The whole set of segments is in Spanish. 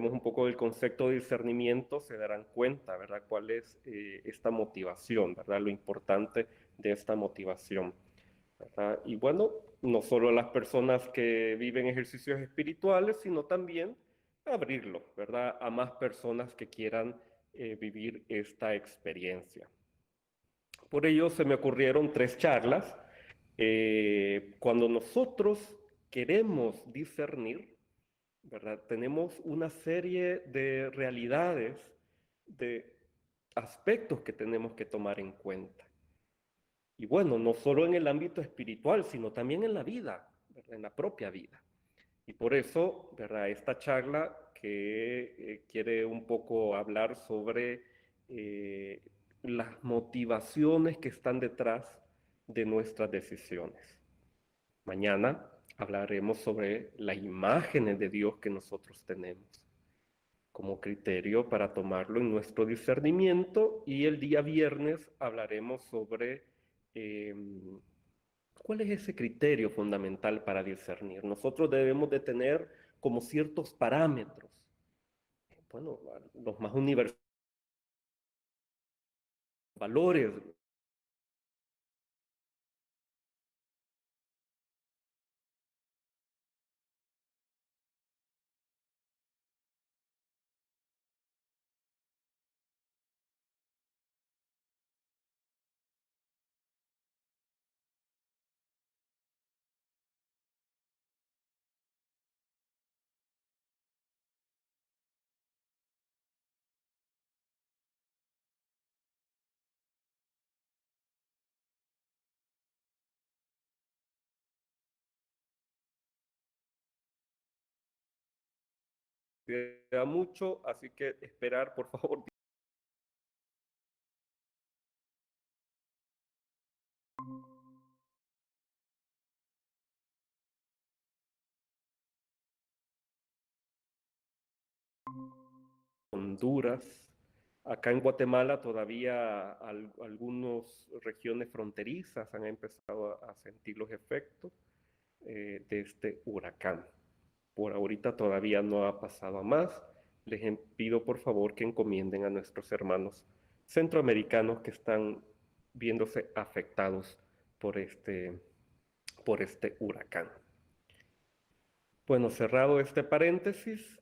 entendemos un poco del concepto de discernimiento, se darán cuenta, ¿verdad? Cuál es esta motivación, ¿verdad? Lo importante de esta motivación, ¿verdad? Y bueno, no solo las personas que viven ejercicios espirituales, sino también abrirlo, ¿verdad? A más personas que quieran vivir esta experiencia. Por ello se me ocurrieron 3 charlas. Cuando nosotros queremos discernir, ¿verdad? Tenemos una serie de realidades, de aspectos que tenemos que tomar en cuenta. Y bueno, no solo en el ámbito espiritual, sino también en la vida, ¿verdad? En la propia vida. Y por eso, ¿verdad? Esta charla que quiere un poco hablar sobre las motivaciones que están detrás de nuestras decisiones. Mañana hablaremos sobre las imágenes de Dios que nosotros tenemos como criterio para tomarlo en nuestro discernimiento, y el día viernes hablaremos sobre eh, cuál es ese criterio fundamental para discernir. Nosotros debemos de tener como ciertos parámetros, bueno, los más universales, valores. Queda mucho, así que esperar, por favor. Honduras. Acá en Guatemala todavía algunas regiones fronterizas han empezado a sentir los efectos de este huracán. Por ahorita todavía no ha pasado a más. Les pido por favor que encomienden a nuestros hermanos centroamericanos que están viéndose afectados por este huracán. Bueno, cerrado este paréntesis,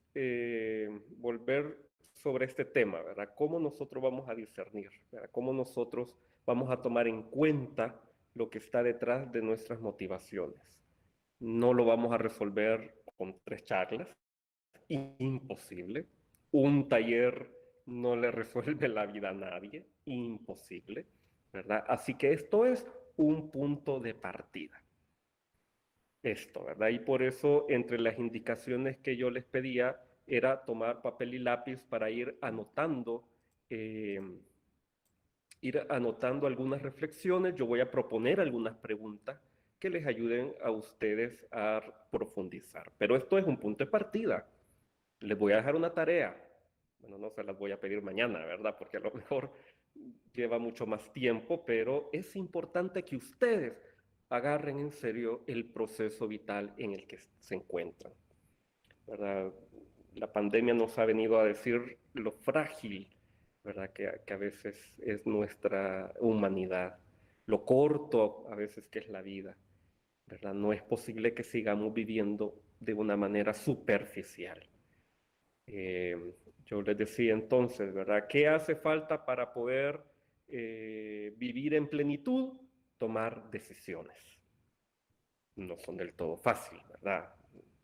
volver sobre este tema, ¿verdad? ¿Cómo nosotros vamos a discernir? ¿Verdad? ¿Cómo nosotros vamos a tomar en cuenta lo que está detrás de nuestras motivaciones? No lo vamos a resolver con 3 charlas, imposible. Un taller no le resuelve la vida a nadie, imposible, ¿verdad? Así que esto es un punto de partida. Esto, ¿verdad? Y por eso entre las indicaciones que yo les pedía era tomar papel y lápiz para eh, ir anotando algunas reflexiones. Yo voy a proponer algunas preguntas que les ayuden a ustedes a profundizar. Pero esto es un punto de partida. Les voy a dejar una tarea. Bueno, no se las voy a pedir mañana, ¿verdad? Porque a lo mejor lleva mucho más tiempo, pero es importante que ustedes agarren en serio el proceso vital en el que se encuentran, ¿verdad? La pandemia nos ha venido a decir lo frágil, ¿verdad? Que a veces es nuestra humanidad, lo corto a veces que es la vida, ¿verdad? No es posible que sigamos viviendo de una manera superficial. Eh, yo les decía entonces, ¿verdad? ¿Qué hace falta para poder vivir en plenitud? Tomar decisiones. No son del todo fácil, ¿verdad?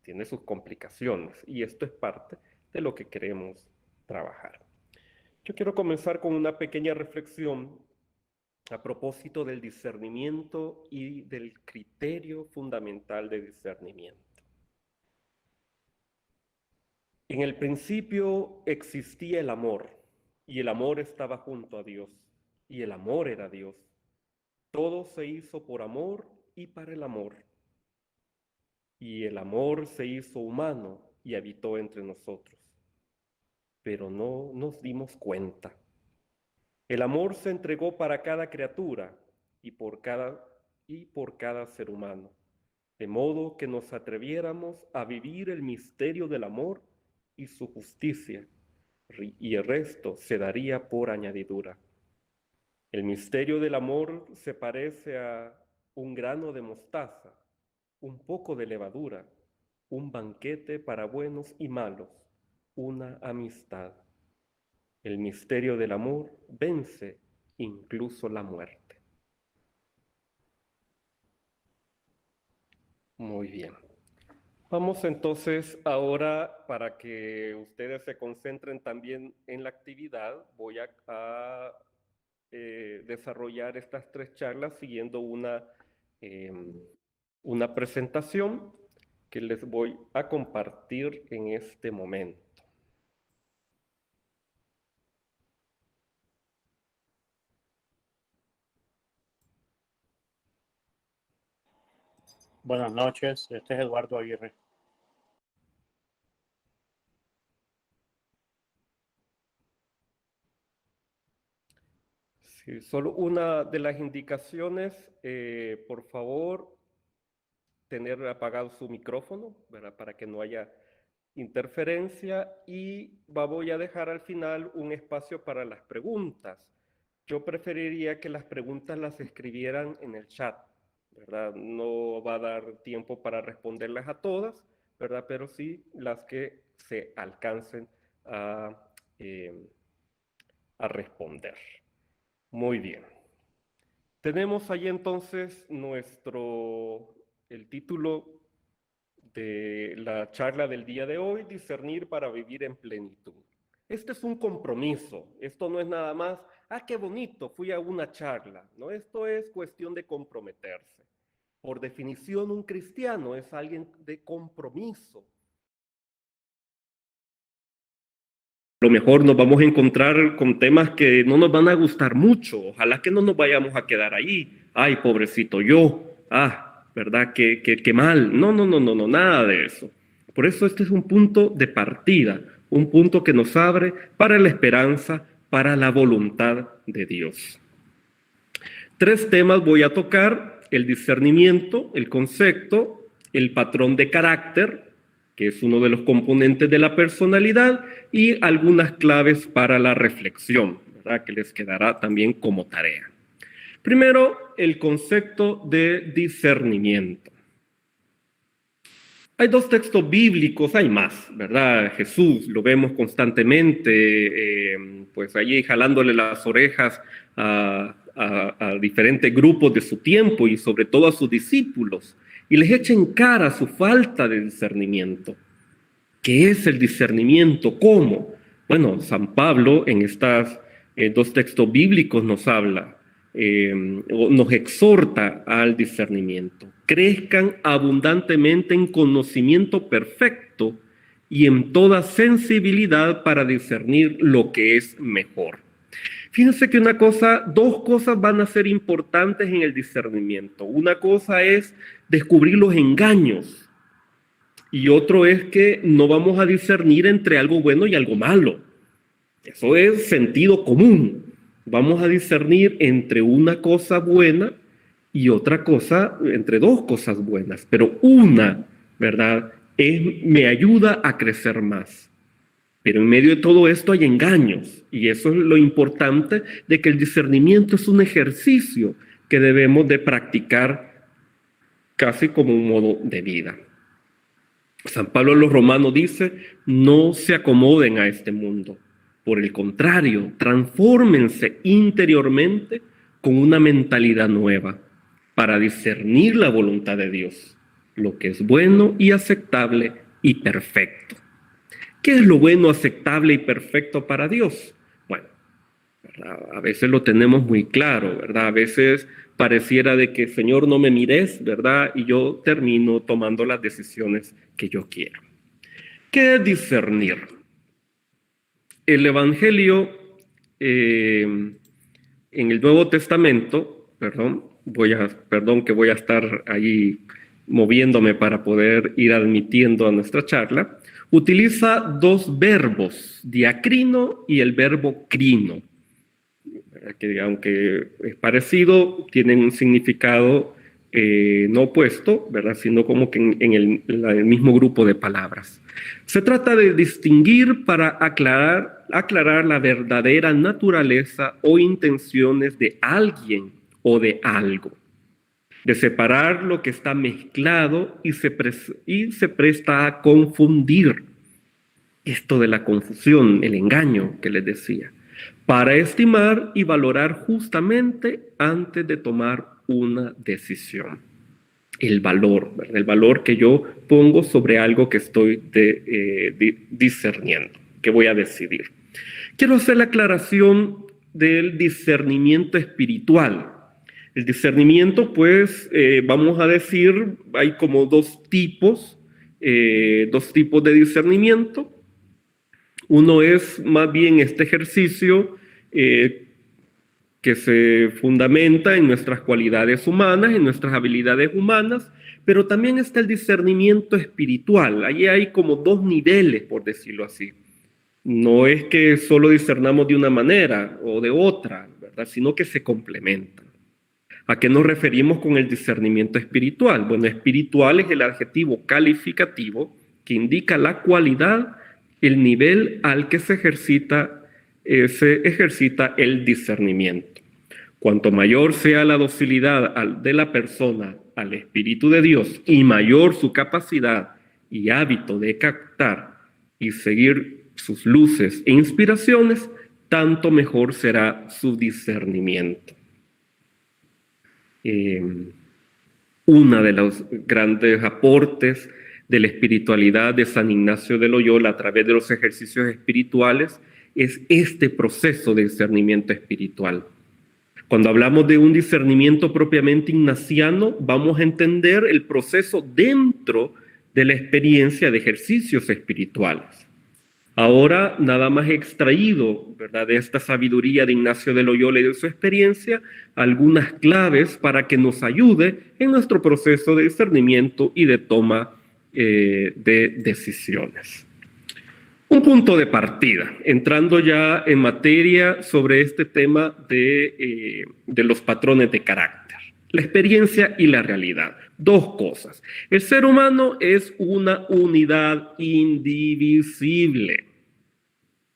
Tiene sus complicaciones y esto es parte de lo que queremos trabajar. Yo quiero comenzar con una pequeña reflexión a propósito del discernimiento y del criterio fundamental de discernimiento. En el principio existía el amor, y el amor estaba junto a Dios, y el amor era Dios. Todo se hizo por amor y para el amor, y el amor se hizo humano y habitó entre nosotros, pero no nos dimos cuenta. El amor se entregó para cada criatura y por cada ser humano, de modo que nos atreviéramos a vivir el misterio del amor y su justicia, y el resto se daría por añadidura. El misterio del amor se parece a un grano de mostaza, un poco de levadura, un banquete para buenos y malos, una amistad. El misterio del amor vence incluso la muerte. Muy bien. Vamos entonces ahora, para que ustedes se concentren también en la actividad, voy a desarrollar estas 3 charlas siguiendo una presentación que les voy a compartir en este momento. Buenas noches, este es Eduardo Aguirre. Sí, solo una de las indicaciones, por favor, tener apagado su micrófono, ¿verdad? Para que no haya interferencia, y voy a dejar al final un espacio para las preguntas. Yo preferiría que las preguntas las escribieran en el chat, ¿verdad? No va a dar tiempo para responderlas a todas, ¿verdad? Pero sí las que se alcancen eh, a responder. Muy bien. Tenemos ahí entonces el título de la charla del día de hoy: discernir para vivir en plenitud. Este es un compromiso, esto no es nada más, qué bonito, fui a una charla, no, esto es cuestión de comprometerse. Por definición, un cristiano es alguien de compromiso. A lo mejor nos vamos a encontrar con temas que no nos van a gustar mucho, ojalá que no nos vayamos a quedar ahí, ay, pobrecito yo, ¿verdad? Qué mal. No, nada de eso. Por eso este es un punto de partida, un punto que nos abre para la esperanza, para la voluntad de Dios. 3 temas voy a tocar: el discernimiento, el concepto, el patrón de carácter, que es uno de los componentes de la personalidad, y algunas claves para la reflexión, ¿verdad? Que les quedará también como tarea. Primero, el concepto de discernimiento. Hay 2 textos bíblicos, hay más, ¿verdad? Jesús lo vemos constantemente, pues allí jalándole las orejas a diferentes grupos de su tiempo y sobre todo a sus discípulos, y les echa en cara su falta de discernimiento. ¿Qué es el discernimiento? ¿Cómo? Bueno, San Pablo en estos 2 textos bíblicos nos habla, nos exhorta al discernimiento. Crezcan abundantemente en conocimiento perfecto y en toda sensibilidad para discernir lo que es mejor. Fíjense que 2 cosas van a ser importantes en el discernimiento. Una cosa es descubrir los engaños, y otro es que no vamos a discernir entre algo bueno y algo malo. Eso es sentido común. Vamos a discernir entre una cosa buena y otra cosa, entre 2 cosas buenas, pero una, ¿verdad?, me ayuda a crecer más. Pero en medio de todo esto hay engaños, y eso es lo importante, de que el discernimiento es un ejercicio que debemos de practicar casi como un modo de vida. San Pablo a los Romanos dice: no se acomoden a este mundo. Por el contrario, transfórmense interiormente con una mentalidad nueva para discernir la voluntad de Dios, lo que es bueno y aceptable y perfecto. ¿Qué es lo bueno, aceptable y perfecto para Dios? Bueno, ¿verdad? A veces lo tenemos muy claro, ¿verdad? A veces pareciera de que, Señor, no me mires, ¿verdad? Y yo termino tomando las decisiones que yo quiero. ¿Qué es discernir? El Evangelio en el Nuevo Testamento, perdón que voy a estar ahí moviéndome para poder ir admitiendo a nuestra charla, utiliza 2 verbos, diacrino y el verbo crino, que aunque es parecido, tienen un significado no opuesto, ¿verdad? Sino como que en el mismo grupo de palabras. Se trata de distinguir para aclarar la verdadera naturaleza o intenciones de alguien o de algo, de separar lo que está mezclado y se presta a confundir. Esto de la confusión, el engaño que les decía, para estimar y valorar justamente antes de tomar una decisión. El valor, ¿verdad? El valor que yo pongo sobre algo que estoy discerniendo, que voy a decidir. Quiero hacer la aclaración del discernimiento espiritual. El discernimiento, pues, vamos a decir, hay como dos tipos de discernimiento. Uno es más bien este ejercicio que se fundamenta en nuestras cualidades humanas, en nuestras habilidades humanas, pero también está el discernimiento espiritual. Allí hay como dos niveles, por decirlo así. No es que solo discernamos de una manera o de otra, ¿verdad? Sino que se complementan. ¿A qué nos referimos con el discernimiento espiritual? Bueno, espiritual es el adjetivo calificativo que indica la cualidad, el nivel al que se ejercita el discernimiento. Cuanto mayor sea la docilidad de la persona al Espíritu de Dios y mayor su capacidad y hábito de captar y seguir sus luces e inspiraciones, tanto mejor será su discernimiento. Uno de los grandes aportes de la espiritualidad de San Ignacio de Loyola a través de los ejercicios espirituales es este proceso de discernimiento espiritual. Cuando hablamos de un discernimiento propiamente ignaciano, vamos a entender el proceso dentro de la experiencia de ejercicios espirituales. Ahora, nada más he extraído, ¿verdad?, de esta sabiduría de Ignacio de Loyola y de su experiencia, algunas claves para que nos ayude en nuestro proceso de discernimiento y de toma de decisiones. Un punto de partida, entrando ya en materia sobre este tema de los patrones de carácter, la experiencia y la realidad. Dos cosas. El ser humano es una unidad indivisible.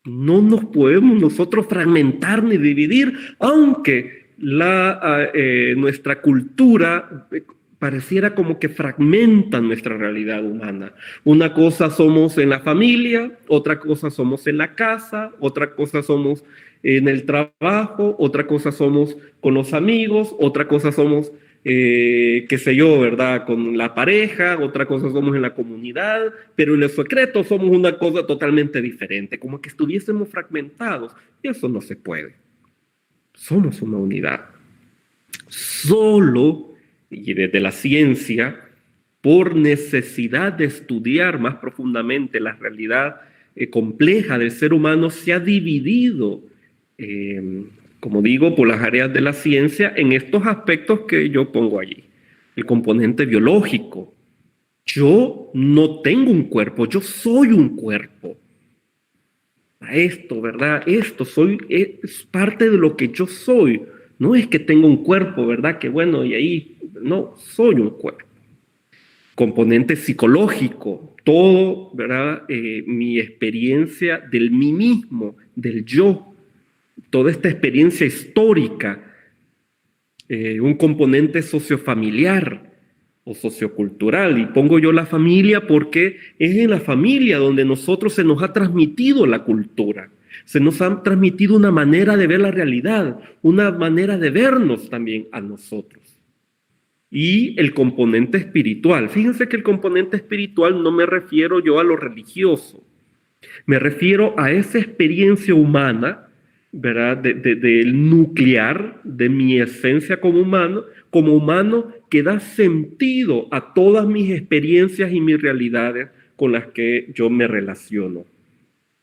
No nos podemos nosotros fragmentar ni dividir, aunque nuestra cultura pareciera como que fragmenta nuestra realidad humana. Una cosa somos en la familia, otra cosa somos en la casa, otra cosa somos en el trabajo, otra cosa somos con los amigos, otra cosa somos, qué sé yo, ¿verdad?, con la pareja, otra cosa somos en la comunidad, pero en el secreto somos una cosa totalmente diferente, como que estuviésemos fragmentados. Y eso no se puede. Somos una unidad. Solo, y desde la ciencia, por necesidad de estudiar más profundamente la realidad compleja del ser humano, se ha dividido, como digo, por las áreas de la ciencia en estos aspectos que yo pongo allí. El componente biológico. Yo no tengo un cuerpo, yo soy un cuerpo. Esto, ¿verdad? Esto es parte de lo que yo soy. No es que tengo un cuerpo, ¿verdad? Que bueno, y ahí, no, soy un cuerpo. Componente psicológico, todo, ¿verdad? Mi experiencia del mí mismo, del yo, toda esta experiencia histórica, un componente sociofamiliar o sociocultural. Y pongo yo la familia porque es en la familia donde nosotros se nos ha transmitido la cultura. Se nos ha transmitido una manera de ver la realidad, una manera de vernos también a nosotros. Y el componente espiritual. Fíjense que el componente espiritual no me refiero yo a lo religioso. Me refiero a esa experiencia humana, ¿verdad?, del nuclear, de mi esencia como humano que da sentido a todas mis experiencias y mis realidades con las que yo me relaciono.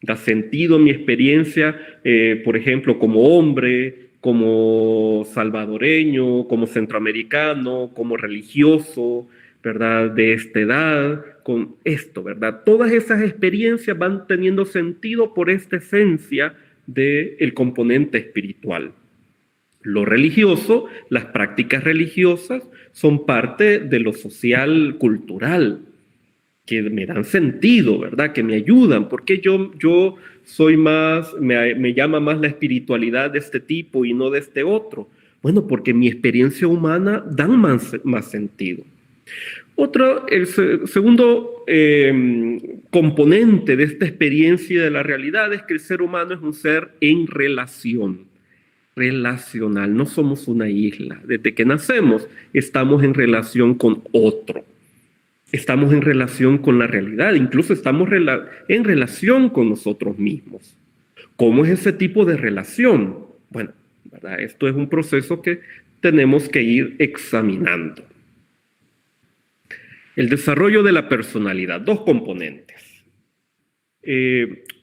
Da sentido a mi experiencia, por ejemplo, como hombre, como salvadoreño, como centroamericano, como religioso, ¿verdad?, de esta edad, con esto, ¿verdad? Todas esas experiencias van teniendo sentido por esta esencia del componente espiritual. Lo religioso, las prácticas religiosas son parte de lo social, cultural, que me dan sentido, ¿verdad? Que me ayudan. Porque yo soy más, me llama más la espiritualidad de este tipo y no de este otro. Bueno, porque mi experiencia humana dan más sentido. El segundo componente de esta experiencia de la realidad es que el ser humano es un ser en relacional, no somos una isla. Desde que nacemos estamos en relación con otro, estamos en relación con la realidad, incluso estamos en relación con nosotros mismos. ¿Cómo es ese tipo de relación? Bueno, ¿verdad? Esto es un proceso que tenemos que ir examinando. El desarrollo de la personalidad, dos componentes.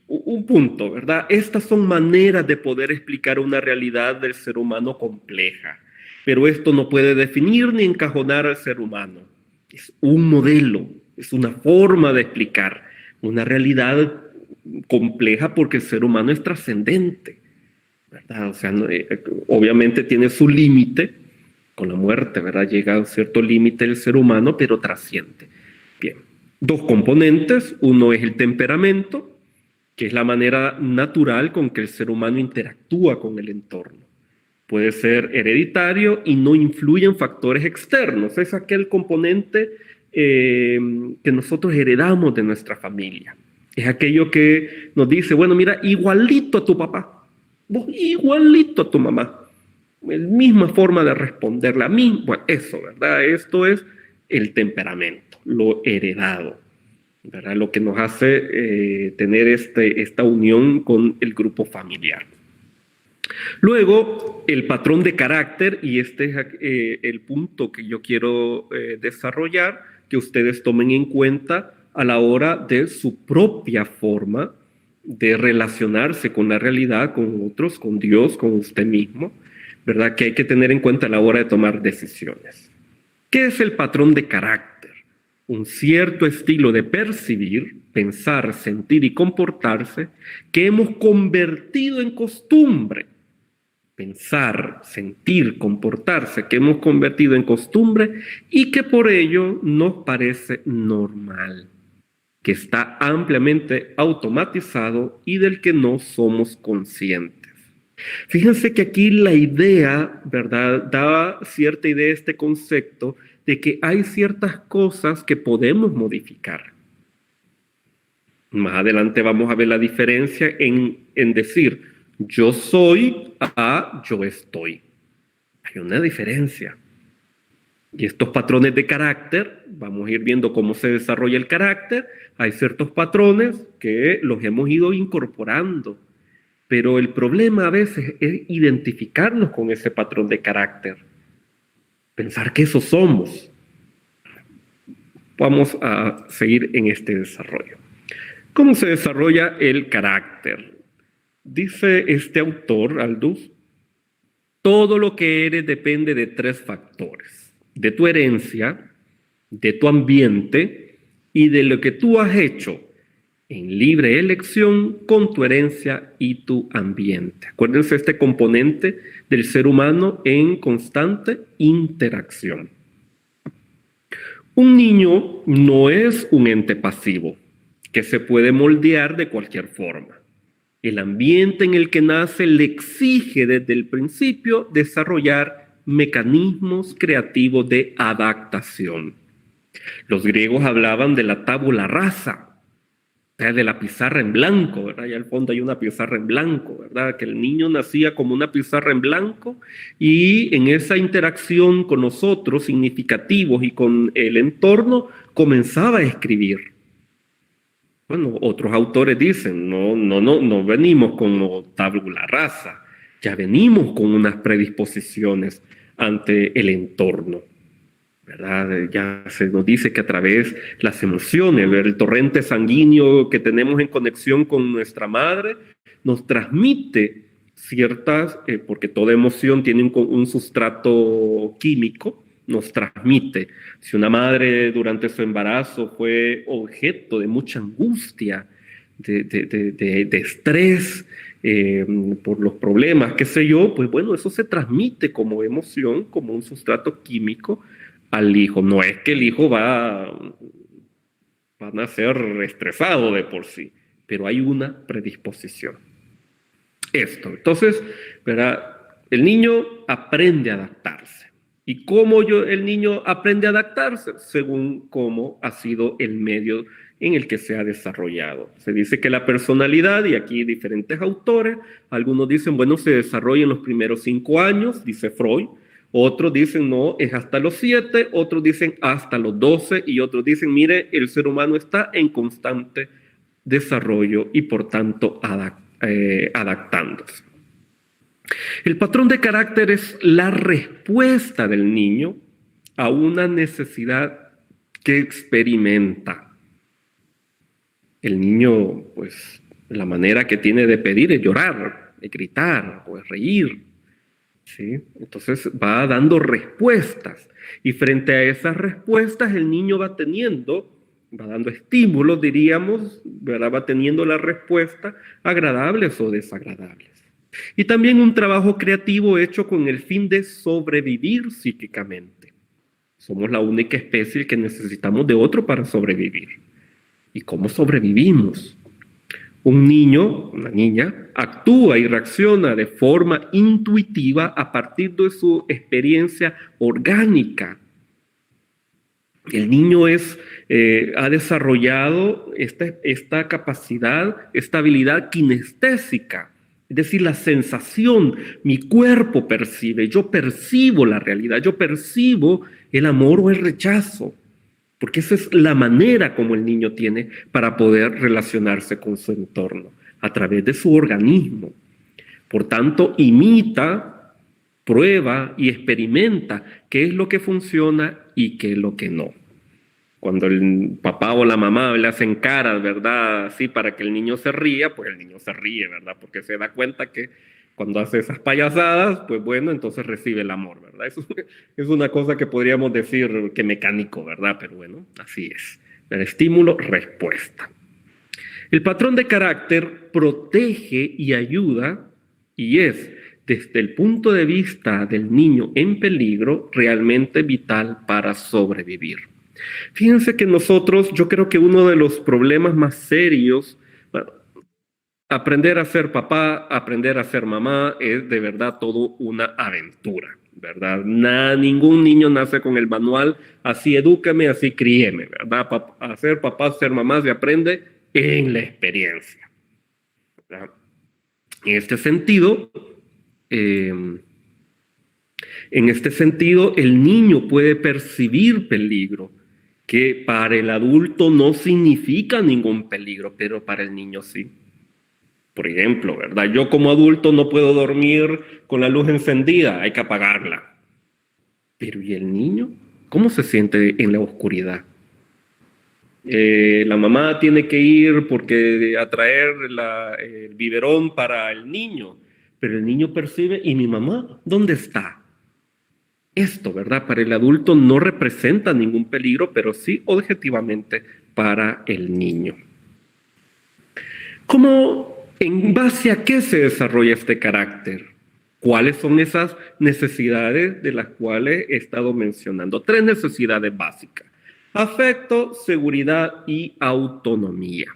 Un punto, ¿verdad? Estas son maneras de poder explicar una realidad del ser humano compleja, pero esto no puede definir ni encajonar al ser humano. Es un modelo, es una forma de explicar una realidad compleja porque el ser humano es trascendente, ¿verdad? O sea, obviamente tiene su límite con la muerte, ¿verdad? Llega a un cierto límite el ser humano, pero trasciende. Bien, dos componentes. Uno es el temperamento, que es la manera natural con que el ser humano interactúa con el entorno. Puede ser hereditario y no influye en factores externos. Es aquel componente que nosotros heredamos de nuestra familia. Es aquello que nos dice, bueno, mira, igualito a tu papá, vos igualito a tu mamá. La misma forma de responder, la misma, bueno, eso, ¿verdad? Esto es el temperamento, lo heredado, ¿verdad? Lo que nos hace tener esta unión con el grupo familiar. Luego, el patrón de carácter, y este es el punto que yo quiero desarrollar, que ustedes tomen en cuenta a la hora de su propia forma de relacionarse con la realidad, con otros, con Dios, con usted mismo, ¿verdad? Que hay que tener en cuenta a la hora de tomar decisiones. ¿Qué es el patrón de carácter? Un cierto estilo de percibir, pensar, sentir y comportarse que hemos convertido en costumbre. Pensar, sentir, comportarse que hemos convertido en costumbre y que por ello nos parece normal, que está ampliamente automatizado y del que no somos conscientes. Fíjense que aquí la idea, ¿verdad? Da cierta idea este concepto de que hay ciertas cosas que podemos modificar. Más adelante vamos a ver la diferencia en decir yo soy a yo estoy. Hay una diferencia. Y estos patrones de carácter, vamos a ir viendo cómo se desarrolla el carácter. Hay ciertos patrones que los hemos ido incorporando. Pero el problema a veces es identificarnos con ese patrón de carácter. Pensar que eso somos. Vamos a seguir en este desarrollo. ¿Cómo se desarrolla el carácter? Dice este autor, Aldous, todo lo que eres depende de tres factores: de tu herencia, de tu ambiente y de lo que tú has hecho en libre elección con tu herencia y tu ambiente. Acuérdense este componente del ser humano en constante interacción. Un niño no es un ente pasivo que se puede moldear de cualquier forma. El ambiente en el que nace le exige desde el principio desarrollar mecanismos creativos de adaptación. Los griegos hablaban de la tabula rasa, de la pizarra en blanco, ¿verdad? Y al fondo hay una pizarra en blanco, ¿verdad? Que el niño nacía como una pizarra en blanco y en esa interacción con nosotros, significativos y con el entorno, comenzaba a escribir. Bueno, otros autores dicen, no venimos como tabula rasa, ya venimos con unas predisposiciones ante el entorno, ¿verdad? Ya se nos dice que a través de las emociones, el torrente sanguíneo que tenemos en conexión con nuestra madre, nos transmite ciertas, porque toda emoción tiene un sustrato químico, nos transmite. Si una madre durante su embarazo fue objeto de mucha angustia, de estrés, por los problemas, qué sé yo, pues bueno, eso se transmite como emoción, como un sustrato químico al hijo. No es que el hijo va a nacer estresado de por sí, pero hay una predisposición. Entonces, ¿verdad? El niño aprende a adaptarse. ¿Y cómo el niño aprende a adaptarse? Según cómo ha sido el medio en el que se ha desarrollado. Se dice que la personalidad, y aquí diferentes autores, algunos dicen, bueno, se desarrolla en los primeros 5 años, dice Freud, otros dicen, no, es hasta los 7, otros dicen hasta los 12, y otros dicen, mire, el ser humano está en constante desarrollo y por tanto adaptándose. El patrón de carácter es la respuesta del niño a una necesidad que experimenta. El niño, pues, la manera que tiene de pedir es llorar, es gritar o es reír, ¿sí? Entonces va dando respuestas y frente a esas respuestas el niño va dando estímulos, diríamos, ¿verdad? Va teniendo la respuesta agradables o desagradables. Y también un trabajo creativo hecho con el fin de sobrevivir psíquicamente. Somos la única especie que necesitamos de otro para sobrevivir. ¿Y cómo sobrevivimos? Un niño, una niña, actúa y reacciona de forma intuitiva a partir de su experiencia orgánica. El niño ha desarrollado esta capacidad, esta habilidad kinestésica, es decir, la sensación, mi cuerpo percibe, yo percibo la realidad, yo percibo el amor o el rechazo, porque esa es la manera como el niño tiene para poder relacionarse con su entorno, a través de su organismo. Por tanto, imita, prueba y experimenta qué es lo que funciona y qué es lo que no. Cuando el papá o la mamá le hacen caras, ¿verdad? Así para que el niño se ría, pues el niño se ríe, ¿verdad? Porque se da cuenta que cuando hace esas payasadas, pues bueno, entonces recibe el amor, ¿verdad? Eso es una cosa que podríamos decir que mecánico, ¿verdad? Pero bueno, así es. El estímulo, respuesta. El patrón de carácter protege y ayuda y es, desde el punto de vista del niño en peligro, realmente vital para sobrevivir. Fíjense que nosotros, yo creo que uno de los problemas más serios, bueno, aprender a ser papá, aprender a ser mamá, es de verdad todo una aventura, ¿verdad? Ningún niño nace con el manual, así edúcame, así críeme, ¿verdad? A ser papá, ser mamá se aprende en la experiencia, ¿verdad? En este sentido, el niño puede percibir peligro, que para el adulto no significa ningún peligro, pero para el niño sí. Por ejemplo, ¿verdad? Yo como adulto no puedo dormir con la luz encendida, hay que apagarla. Pero ¿y el niño? ¿Cómo se siente en la oscuridad? La mamá tiene que ir a traer el biberón para el niño, pero el niño percibe, ¿y mi mamá dónde está? Esto, ¿verdad? Para el adulto no representa ningún peligro, pero sí objetivamente para el niño. ¿En base a qué se desarrolla este carácter? ¿Cuáles son esas necesidades de las cuales he estado mencionando? 3 necesidades básicas: afecto, seguridad y autonomía.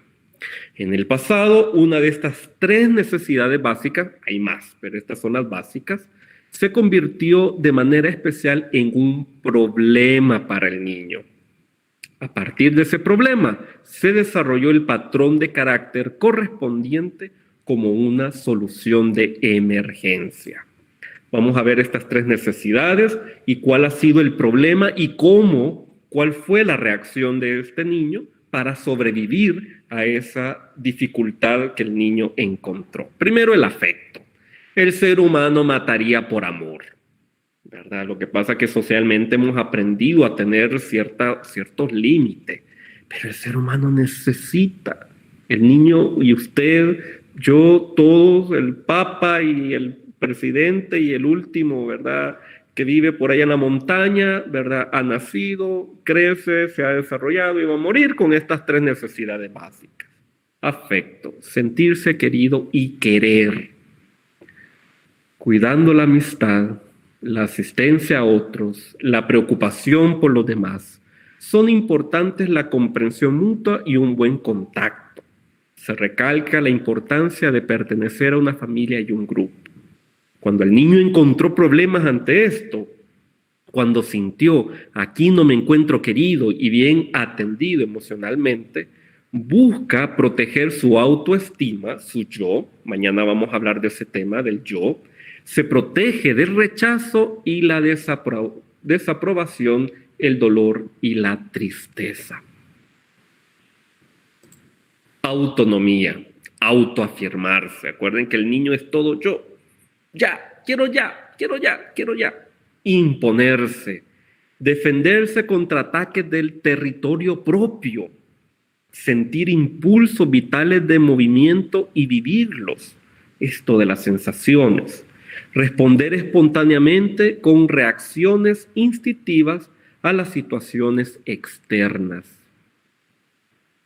En el pasado, una de estas 3 necesidades básicas, hay más, pero estas son las básicas, se convirtió de manera especial en un problema para el niño. A partir de ese problema, se desarrolló el patrón de carácter correspondiente como una solución de emergencia. Vamos a ver estas 3 necesidades y cuál ha sido el problema y cuál fue la reacción de este niño para sobrevivir a esa dificultad que el niño encontró. Primero, el afecto. El ser humano mataría por amor, ¿verdad? Lo que pasa es que socialmente hemos aprendido a tener ciertos límites, pero el ser humano necesita. El niño y usted, yo, todos, el Papa y el presidente y el último, ¿verdad?, que vive por allá en la montaña, ¿verdad?, ha nacido, crece, se ha desarrollado y va a morir con estas 3 necesidades básicas: afecto, sentirse querido y querer, cuidando la amistad, la asistencia a otros, la preocupación por los demás. Son importantes la comprensión mutua y un buen contacto. Se recalca la importancia de pertenecer a una familia y un grupo. Cuando el niño encontró problemas ante esto, cuando sintió, aquí no me encuentro querido y bien atendido emocionalmente, busca proteger su autoestima, su yo. Mañana vamos a hablar de ese tema, del yo. Se protege del rechazo y la desaprobación, el dolor y la tristeza. Autonomía, autoafirmarse. Acuerden que el niño es todo yo. Ya, quiero ya, quiero ya, quiero ya. Imponerse, defenderse contra ataques del territorio propio, sentir impulsos vitales de movimiento y vivirlos. Esto de las sensaciones. Responder espontáneamente con reacciones instintivas a las situaciones externas.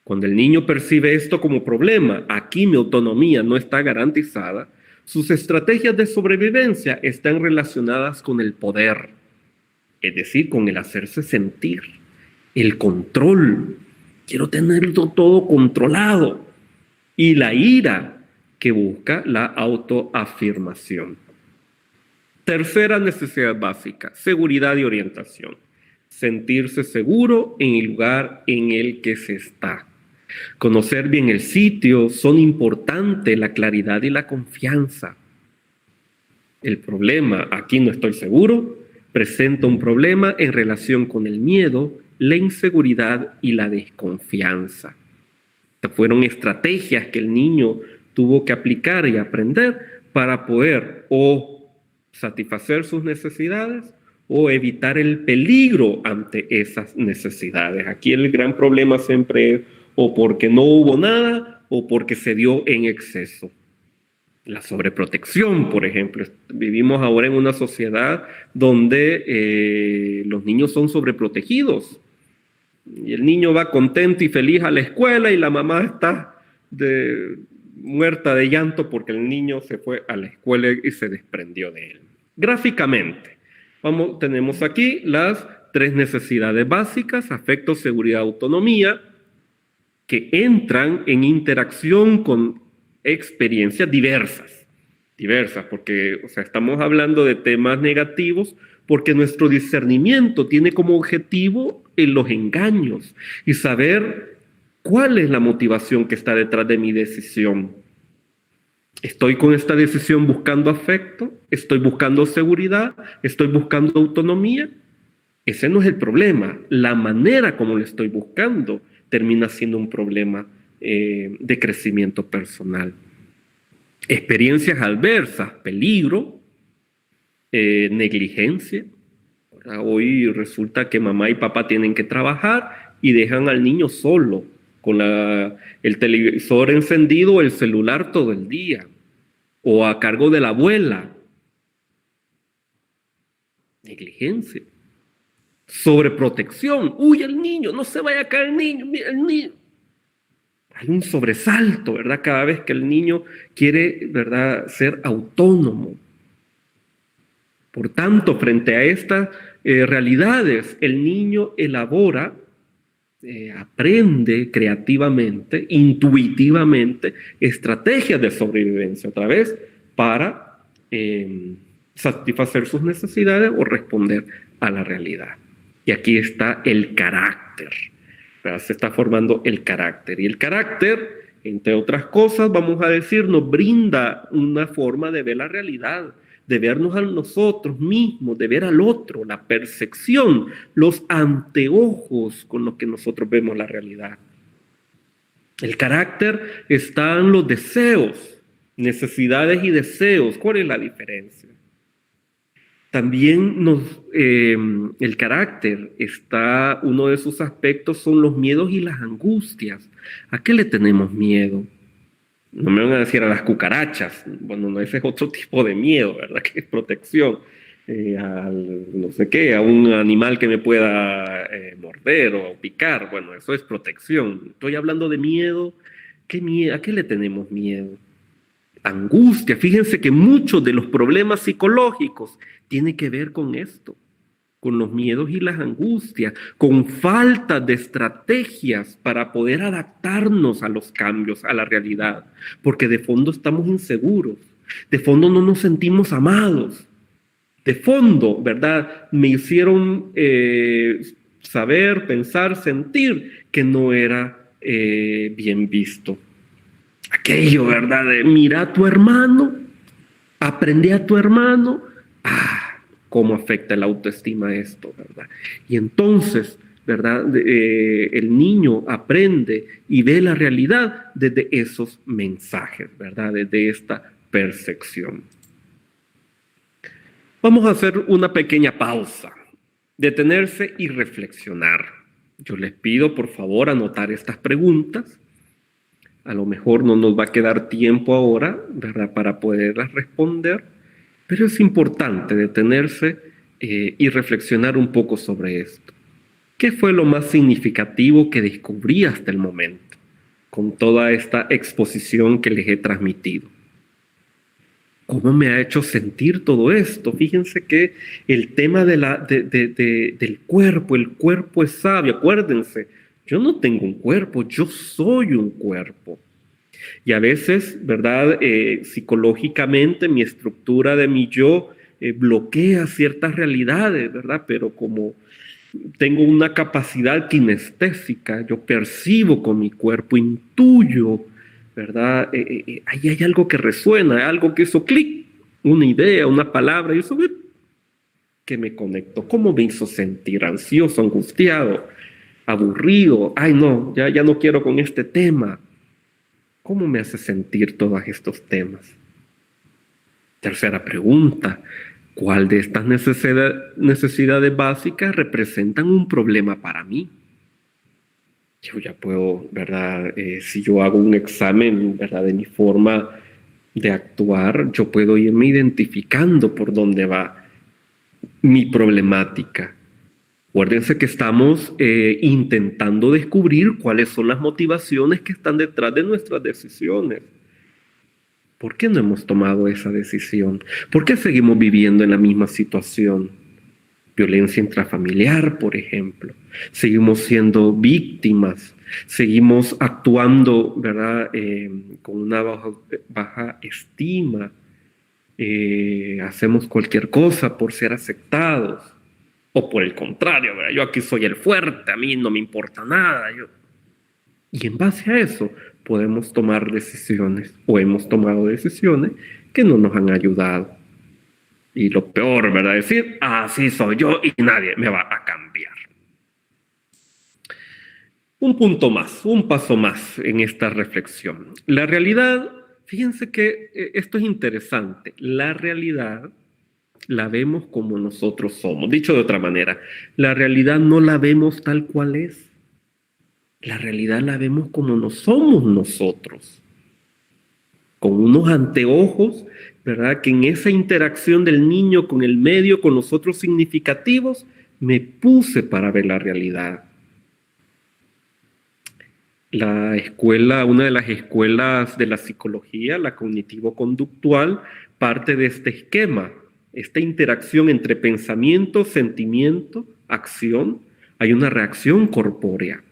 Cuando el niño percibe esto como problema, aquí mi autonomía no está garantizada, sus estrategias de sobrevivencia están relacionadas con el poder, es decir, con el hacerse sentir, el control. Quiero tenerlo todo controlado. Y la ira, que busca la autoafirmación. Tercera necesidad básica, seguridad y orientación. Sentirse seguro en el lugar en el que se está. Conocer bien el sitio, son importantes la claridad y la confianza. El problema, aquí no estoy seguro, presenta un problema en relación con el miedo, la inseguridad y la desconfianza. Estas fueron estrategias que el niño tuvo que aplicar y aprender para poder o satisfacer sus necesidades o evitar el peligro ante esas necesidades. Aquí el gran problema siempre es o porque no hubo nada o porque se dio en exceso. La sobreprotección, por ejemplo. Vivimos ahora en una sociedad donde los niños son sobreprotegidos. Y el niño va contento y feliz a la escuela y la mamá está muerta de llanto porque el niño se fue a la escuela y se desprendió de él. Gráficamente, tenemos aquí las 3 necesidades básicas: afecto, seguridad, autonomía, que entran en interacción con experiencias diversas, porque estamos hablando de temas negativos porque nuestro discernimiento tiene como objetivo los engaños y saber cuál es la motivación que está detrás de mi decisión. ¿Estoy con esta decisión buscando afecto? ¿Estoy buscando seguridad? ¿Estoy buscando autonomía? Ese no es el problema. La manera como lo estoy buscando termina siendo un problema de crecimiento personal. Experiencias adversas, peligro, negligencia. Hoy resulta que mamá y papá tienen que trabajar y dejan al niño solo con el televisor encendido o el celular todo el día, o a cargo de la abuela. Negligencia. Sobreprotección. Uy, el niño, no se vaya a caer el niño, mira el niño. Hay un sobresalto, ¿verdad? Cada vez que el niño quiere, ¿verdad?, ser autónomo. Por tanto, frente a estas realidades, el niño elabora, aprende creativamente, intuitivamente, estrategias de sobrevivencia, otra vez, para satisfacer sus necesidades o responder a la realidad. Y aquí está el carácter. Se está formando el carácter. Y el carácter, entre otras cosas, vamos a decir, nos brinda una forma de ver la realidad, de vernos a nosotros mismos, de ver al otro, la percepción, los anteojos con los que nosotros vemos la realidad. El carácter está en los deseos, necesidades y deseos. ¿Cuál es la diferencia? También el carácter está, uno de sus aspectos son los miedos y las angustias. ¿A qué le tenemos miedo? No me van a decir a las cucarachas. Bueno, no, ese es otro tipo de miedo, ¿verdad? Que es protección. No sé qué, a un animal que me pueda morder o picar. Bueno, eso es protección. Estoy hablando de miedo ¿A qué le tenemos miedo? Angustia. Fíjense que muchos de los problemas psicológicos tienen que ver con esto, con los miedos y las angustias, con falta de estrategias para poder adaptarnos a los cambios, a la realidad, porque de fondo estamos inseguros, de fondo no nos sentimos amados, de fondo, ¿verdad? Me hicieron saber, pensar, sentir que no era bien visto. Aquello, ¿verdad? De mira a tu hermano, aprende a tu hermano. Cómo afecta la autoestima esto, ¿verdad? Y entonces, ¿verdad? El niño aprende y ve la realidad desde esos mensajes, ¿verdad? Desde esta percepción. Vamos a hacer una pequeña pausa, detenerse y reflexionar. Yo les pido, por favor, anotar estas preguntas. A lo mejor no nos va a quedar tiempo ahora, ¿verdad?, para poderlas responder, pero es importante detenerse y reflexionar un poco sobre esto. ¿Qué fue lo más significativo que descubrí hasta el momento con toda esta exposición que les he transmitido? ¿Cómo me ha hecho sentir todo esto? Fíjense que el tema del cuerpo, el cuerpo es sabio. Acuérdense, yo no tengo un cuerpo, yo soy un cuerpo. Y a veces, ¿verdad? Psicológicamente mi estructura de mi yo bloquea ciertas realidades, ¿verdad? Pero como tengo una capacidad kinestésica, yo percibo con mi cuerpo, intuyo, ¿verdad? Ahí hay algo que resuena, algo que hizo clic, una idea, una palabra, y eso que me conectó. ¿Cómo me hizo sentir? Ansioso, angustiado, aburrido. Ay, no, ya no quiero con este tema. ¿Cómo me hace sentir todos estos temas? Tercera pregunta. ¿Cuál de estas necesidades básicas representan un problema para mí? Yo ya puedo, ¿verdad? Si yo hago un examen, ¿verdad?, de mi forma de actuar, yo puedo irme identificando por dónde va mi problemática. Acuérdense que estamos intentando descubrir cuáles son las motivaciones que están detrás de nuestras decisiones. ¿Por qué no hemos tomado esa decisión? ¿Por qué seguimos viviendo en la misma situación? Violencia intrafamiliar, por ejemplo. Seguimos siendo víctimas, seguimos actuando, ¿verdad?, con una baja estima. Hacemos cualquier cosa por ser aceptados. O por el contrario, ¿verdad? Yo aquí soy el fuerte, a mí no me importa nada. Y en base a eso podemos tomar decisiones o hemos tomado decisiones que no nos han ayudado. Y lo peor, ¿verdad? Decir, así soy yo y nadie me va a cambiar. Un punto más, un paso más en esta reflexión. La realidad, fíjense que esto es interesante. La realidad la vemos como nosotros somos. Dicho de otra manera, la realidad no la vemos tal cual es. La realidad la vemos como no somos nosotros. Con unos anteojos, ¿verdad?, que en esa interacción del niño con el medio, con los otros significativos, me puse para ver la realidad. La escuela, una de las escuelas de la psicología, la cognitivo-conductual, parte de este esquema, esta interacción entre pensamiento, sentimiento, acción. Hay una reacción corpórea.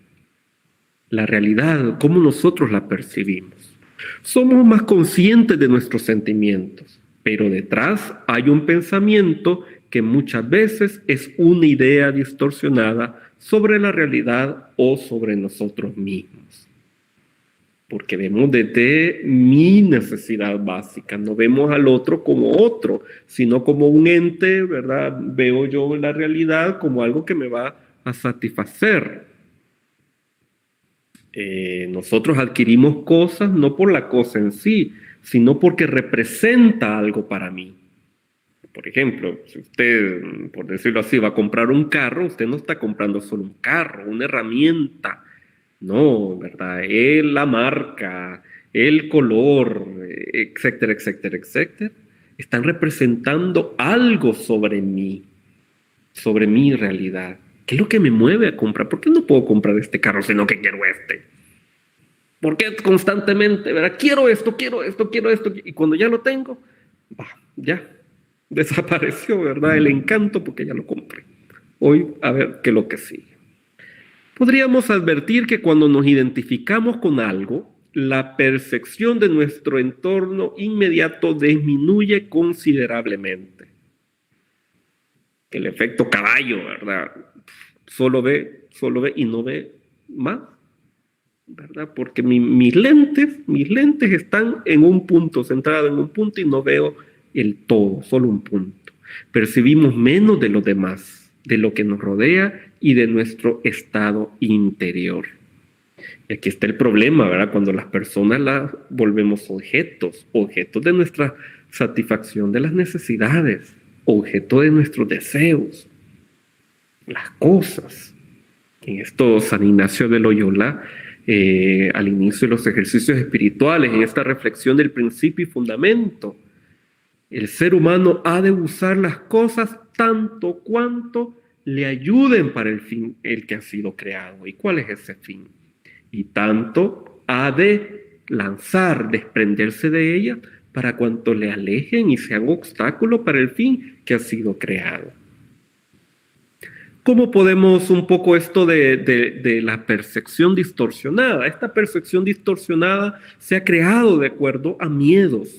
La realidad, cómo nosotros la percibimos. Somos más conscientes de nuestros sentimientos, pero detrás hay un pensamiento que muchas veces es una idea distorsionada sobre la realidad o sobre nosotros mismos. Porque vemos desde mi necesidad básica, no vemos al otro como otro, sino como un ente, ¿verdad? Veo yo la realidad como algo que me va a satisfacer. Nosotros adquirimos cosas no por la cosa en sí, sino porque representa algo para mí. Por ejemplo, si usted, por decirlo así, va a comprar un carro, usted no está comprando solo un carro, una herramienta. No, ¿verdad? La marca, el color, etcétera, etcétera, etcétera, están representando algo sobre mí, sobre mi realidad. ¿Qué es lo que me mueve a comprar? ¿Por qué no puedo comprar este carro sino que quiero este? ¿Por qué constantemente, verdad? Quiero esto, y cuando ya lo tengo, ya desapareció, ¿verdad? El encanto porque ya lo compré. Hoy, a ver qué es lo que sigue. Podríamos advertir que cuando nos identificamos con algo, la percepción de nuestro entorno inmediato disminuye considerablemente. El efecto caballo, ¿verdad? Solo ve y no ve más, ¿verdad? Porque mis lentes están en un punto, centrados en un punto y no veo el todo, solo un punto. Percibimos menos de los demás, de lo que nos rodea y de nuestro estado interior. Y aquí está el problema, ¿verdad? Cuando las personas las volvemos objetos de nuestra satisfacción de las necesidades, objeto de nuestros deseos, las cosas. En esto San Ignacio de Loyola, al inicio de los ejercicios espirituales, en esta reflexión del principio y fundamento, el ser humano ha de usar las cosas tanto cuanto le ayuden para el fin el que ha sido creado. ¿Y cuál es ese fin? Y tanto ha de lanzar, desprenderse de ellas para cuanto le alejen y sean obstáculo para el fin que ha sido creado. ¿Cómo podemos un poco esto de la percepción distorsionada? Esta percepción distorsionada se ha creado de acuerdo a miedos.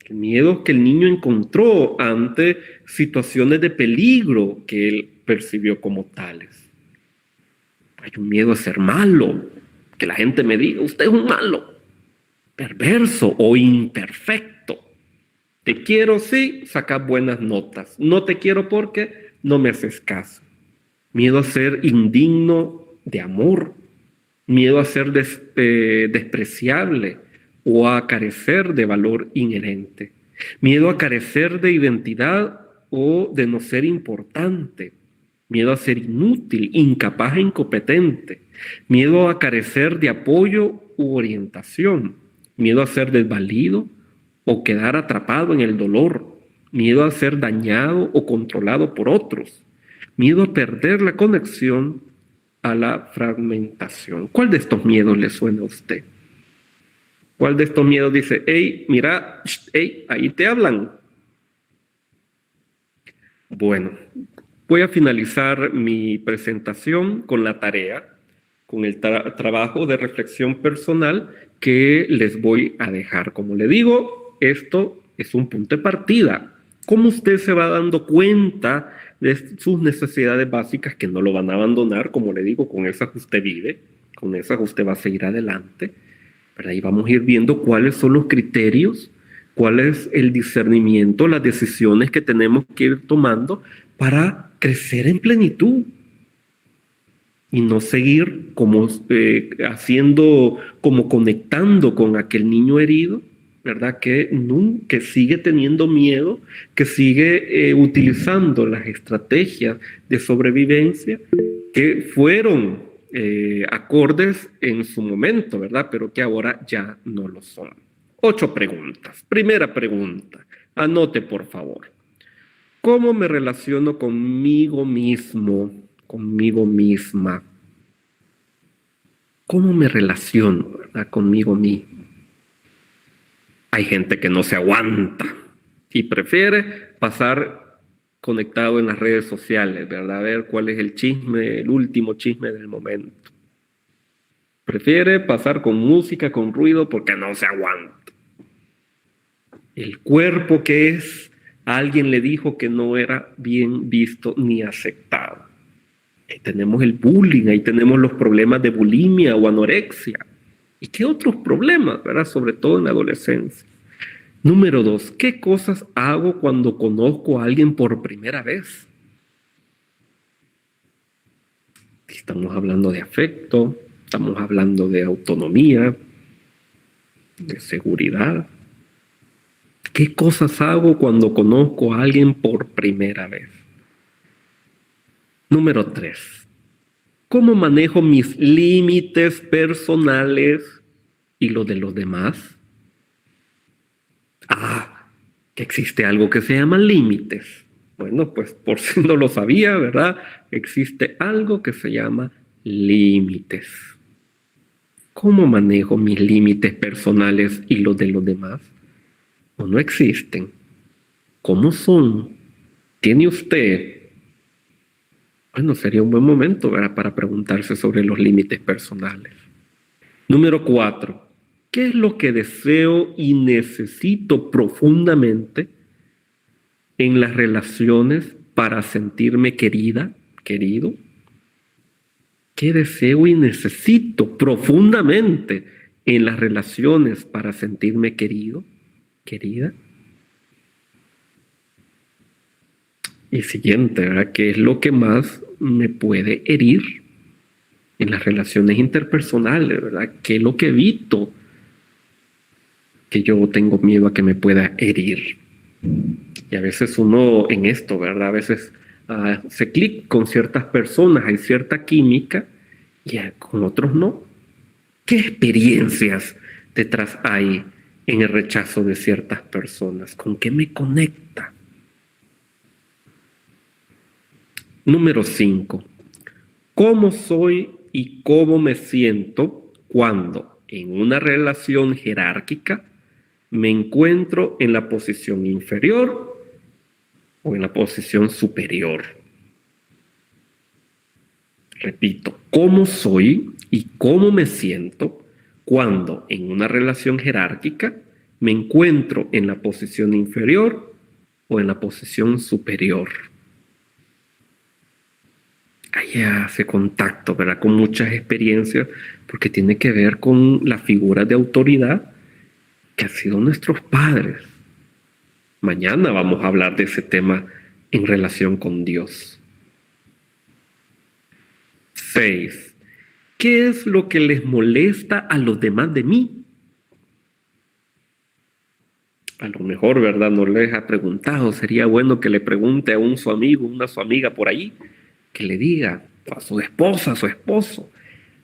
Miedos que el niño encontró ante situaciones de peligro que él percibió como tales. Hay un miedo a ser malo, que la gente me diga, usted es un malo, perverso o imperfecto. Te quiero, sí, sacas buenas notas. No te quiero porque no me haces caso. Miedo a ser indigno de amor. Miedo a ser despreciable o a carecer de valor inherente. Miedo a carecer de identidad o de no ser importante. Miedo a ser inútil, incapaz e incompetente. Miedo a carecer de apoyo u orientación. Miedo a ser desvalido o quedar atrapado en el dolor. Miedo a ser dañado o controlado por otros. Miedo a perder la conexión a la fragmentación. ¿Cuál de estos miedos le suena a usted? ¿Cuál de estos miedos dice, hey, mira, hey, ahí te hablan? Bueno, voy a finalizar mi presentación con la tarea, con el trabajo de reflexión personal que les voy a dejar. Como le digo, esto es un punto de partida. ¿Cómo usted se va dando cuenta de sus necesidades básicas que no lo van a abandonar? Como le digo, con esas usted vive, con esas usted va a seguir adelante. Pero ahí vamos a ir viendo cuáles son los criterios, cuál es el discernimiento, las decisiones que tenemos que ir tomando para crecer en plenitud y no seguir como haciendo, como conectando con aquel niño herido, ¿verdad? Que sigue teniendo miedo, que sigue utilizando las estrategias de sobrevivencia que fueron acordes en su momento, ¿verdad? Pero que ahora ya no lo son. 8 preguntas. Primera pregunta, anote por favor. ¿Cómo me relaciono conmigo mismo, conmigo misma? ¿Cómo me relaciono, verdad, conmigo mismo? Hay gente que no se aguanta y prefiere pasar conectado en las redes sociales, ¿verdad? A ver cuál es el chisme, el último chisme del momento. Prefiere pasar con música, con ruido, porque no se aguanta. El cuerpo que es, alguien le dijo que no era bien visto ni aceptado. Ahí tenemos el bullying, ahí tenemos los problemas de bulimia o anorexia. ¿Y qué otros problemas, verdad? Sobre todo en la adolescencia. Número 2, ¿qué cosas hago cuando conozco a alguien por primera vez? Estamos hablando de afecto, estamos hablando de autonomía, de seguridad. ¿Qué cosas hago cuando conozco a alguien por primera vez? Número 3, ¿cómo manejo mis límites personales y los de los demás? Que existe algo que se llama límites. Bueno, pues por si no lo sabía, ¿verdad? Existe algo que se llama límites. ¿Cómo manejo mis límites personales y los de los demás? ¿O no existen? ¿Cómo son? ¿Tiene usted? Bueno, sería un buen momento, ¿verdad?, para preguntarse sobre los límites personales. Número 4. ¿Qué es lo que deseo y necesito profundamente en las relaciones para sentirme querida, querido? ¿Qué deseo y necesito profundamente en las relaciones para sentirme querido, querida? Y siguiente, ¿verdad? ¿Qué es lo que más me puede herir en las relaciones interpersonales, ¿verdad? ¿Qué es lo que evito que yo tengo miedo a que me pueda herir? Y a veces uno en esto, ¿verdad? A veces hace clic con ciertas personas, hay cierta química y con otros no. ¿Qué experiencias detrás hay en el rechazo de ciertas personas? ¿Con qué me conecta? Número 5. ¿Cómo soy y cómo me siento cuando en una relación jerárquica me encuentro en la posición inferior o en la posición superior? Repito, ¿cómo soy y cómo me siento cuando en una relación jerárquica me encuentro en la posición inferior o en la posición superior? Ahí hace contacto, ¿verdad?, con muchas experiencias, porque tiene que ver con la figura de autoridad que han sido nuestros padres. Mañana vamos a hablar de ese tema en relación con Dios. 6. ¿Qué es lo que les molesta a los demás de mí? A lo mejor, ¿verdad?, no les ha preguntado. Sería bueno que le pregunte a su amigo, una su amiga por ahí, que le diga a su esposa, a su esposo: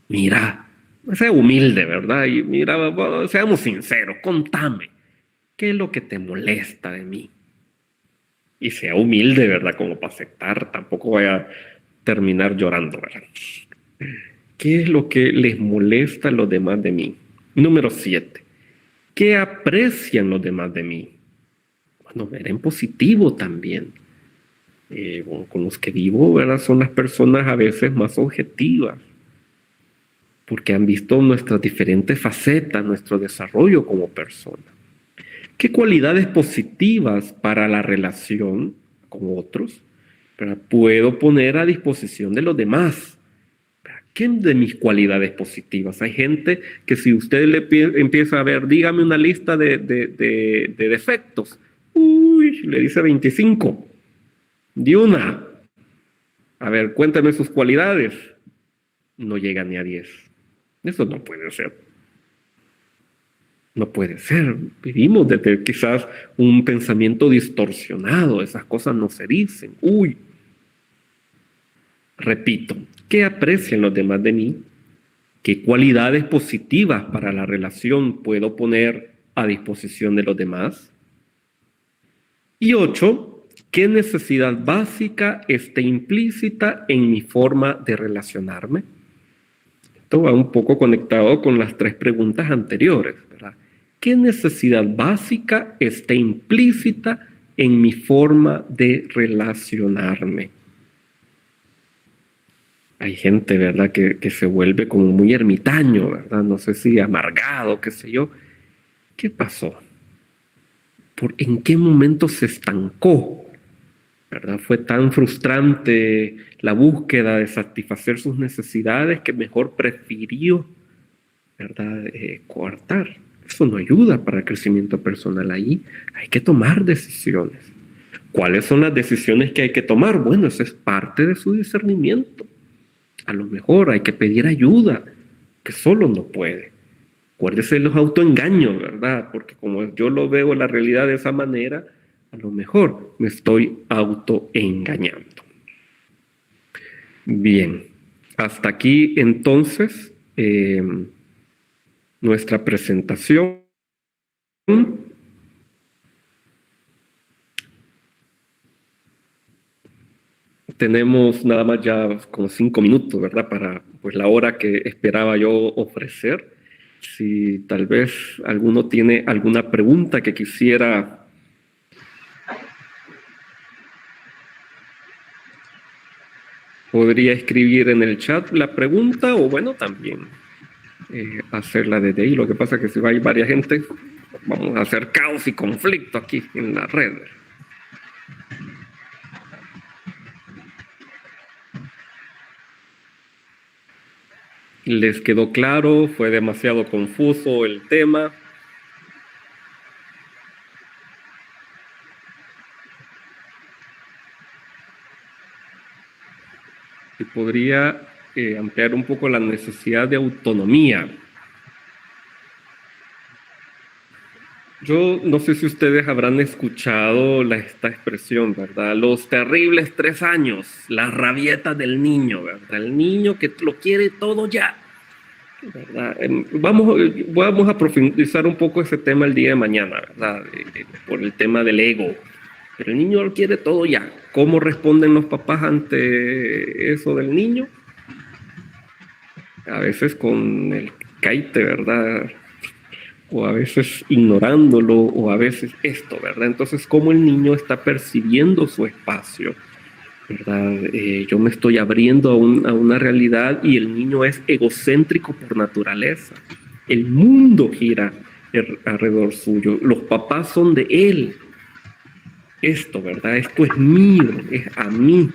mira, sea humilde, ¿verdad? Y mira, seamos sinceros, contame, ¿qué es lo que te molesta de mí? Y sea humilde, ¿verdad?, como para aceptar, tampoco vaya a terminar llorando, ¿verdad? ¿Qué es lo que les molesta a los demás de mí? Número 7. ¿Qué aprecian los demás de mí? Bueno, ver en positivo también. Bueno, con los que vivo, ¿verdad?, son las personas a veces más objetivas, porque han visto nuestras diferentes facetas, nuestro desarrollo como persona. ¿Qué cualidades positivas para la relación con otros, ¿verdad?, puedo poner a disposición de los demás? ¿Qué de mis cualidades positivas? Hay gente que si usted le empieza a ver, dígame una lista de defectos, uy, le dice 25. De una. A ver, cuéntame sus cualidades. No llega ni a 10. Eso no puede ser. No puede ser. Vivimos desde quizás un pensamiento distorsionado. Esas cosas no se dicen. Uy. Repito, ¿qué aprecian los demás de mí? ¿Qué cualidades positivas para la relación puedo poner a disposición de los demás? Y 8, ¿qué necesidad básica está implícita en mi forma de relacionarme? Esto va un poco conectado con las 3 preguntas anteriores, ¿verdad? ¿Qué necesidad básica está implícita en mi forma de relacionarme? Hay gente, ¿verdad?, que se vuelve como muy ermitaño, ¿verdad? No sé si amargado, qué sé yo. ¿Qué pasó? ¿En qué momento se estancó? ¿Verdad? Fue tan frustrante la búsqueda de satisfacer sus necesidades que mejor prefirió, ¿verdad?, coartar. Eso no ayuda para el crecimiento personal. Ahí hay que tomar decisiones. ¿Cuáles son las decisiones que hay que tomar? Bueno, eso es parte de su discernimiento. A lo mejor hay que pedir ayuda, que solo no puede. Acuérdese de los autoengaños, ¿verdad? Porque como yo lo veo la realidad de esa manera, a lo mejor me estoy autoengañando. Bien, hasta aquí entonces nuestra presentación. Tenemos nada más ya como 5 minutos, ¿verdad?, para pues la hora que esperaba yo ofrecer. Si tal vez alguno tiene alguna pregunta que quisiera podría escribir en el chat la pregunta o bueno, también hacerla desde ahí. Lo que pasa es que si va a ir varias gente, vamos a hacer caos y conflicto aquí en la red. ¿Les quedó claro? ¿Fue demasiado confuso el tema? Y podría ampliar un poco la necesidad de autonomía. Yo no sé si ustedes habrán escuchado esta expresión, ¿verdad? Los terribles 3 años, la rabieta del niño, ¿verdad? El niño que lo quiere todo ya, ¿verdad? Vamos a profundizar un poco ese tema el día de mañana, ¿verdad? Por el tema del ego. Pero el niño lo quiere todo ya. ¿Cómo responden los papás ante eso del niño? A veces con el caite, ¿verdad? O a veces ignorándolo, o a veces esto, ¿verdad? Entonces, ¿cómo el niño está percibiendo su espacio? ¿Verdad? Yo me estoy abriendo a una realidad y el niño es egocéntrico por naturaleza. El mundo gira alrededor suyo. Los papás son de él. Esto, ¿verdad? Esto es mío, es a mí.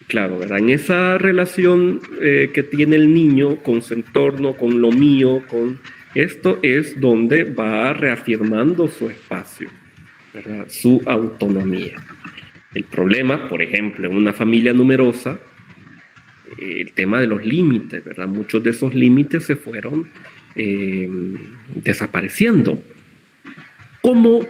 Claro, ¿verdad? En esa relación que tiene el niño con su entorno, con lo mío, con esto es donde va reafirmando su espacio, ¿verdad? Su autonomía. El problema, por ejemplo, en una familia numerosa, el tema de los límites, ¿verdad? Muchos de esos límites se fueron desapareciendo.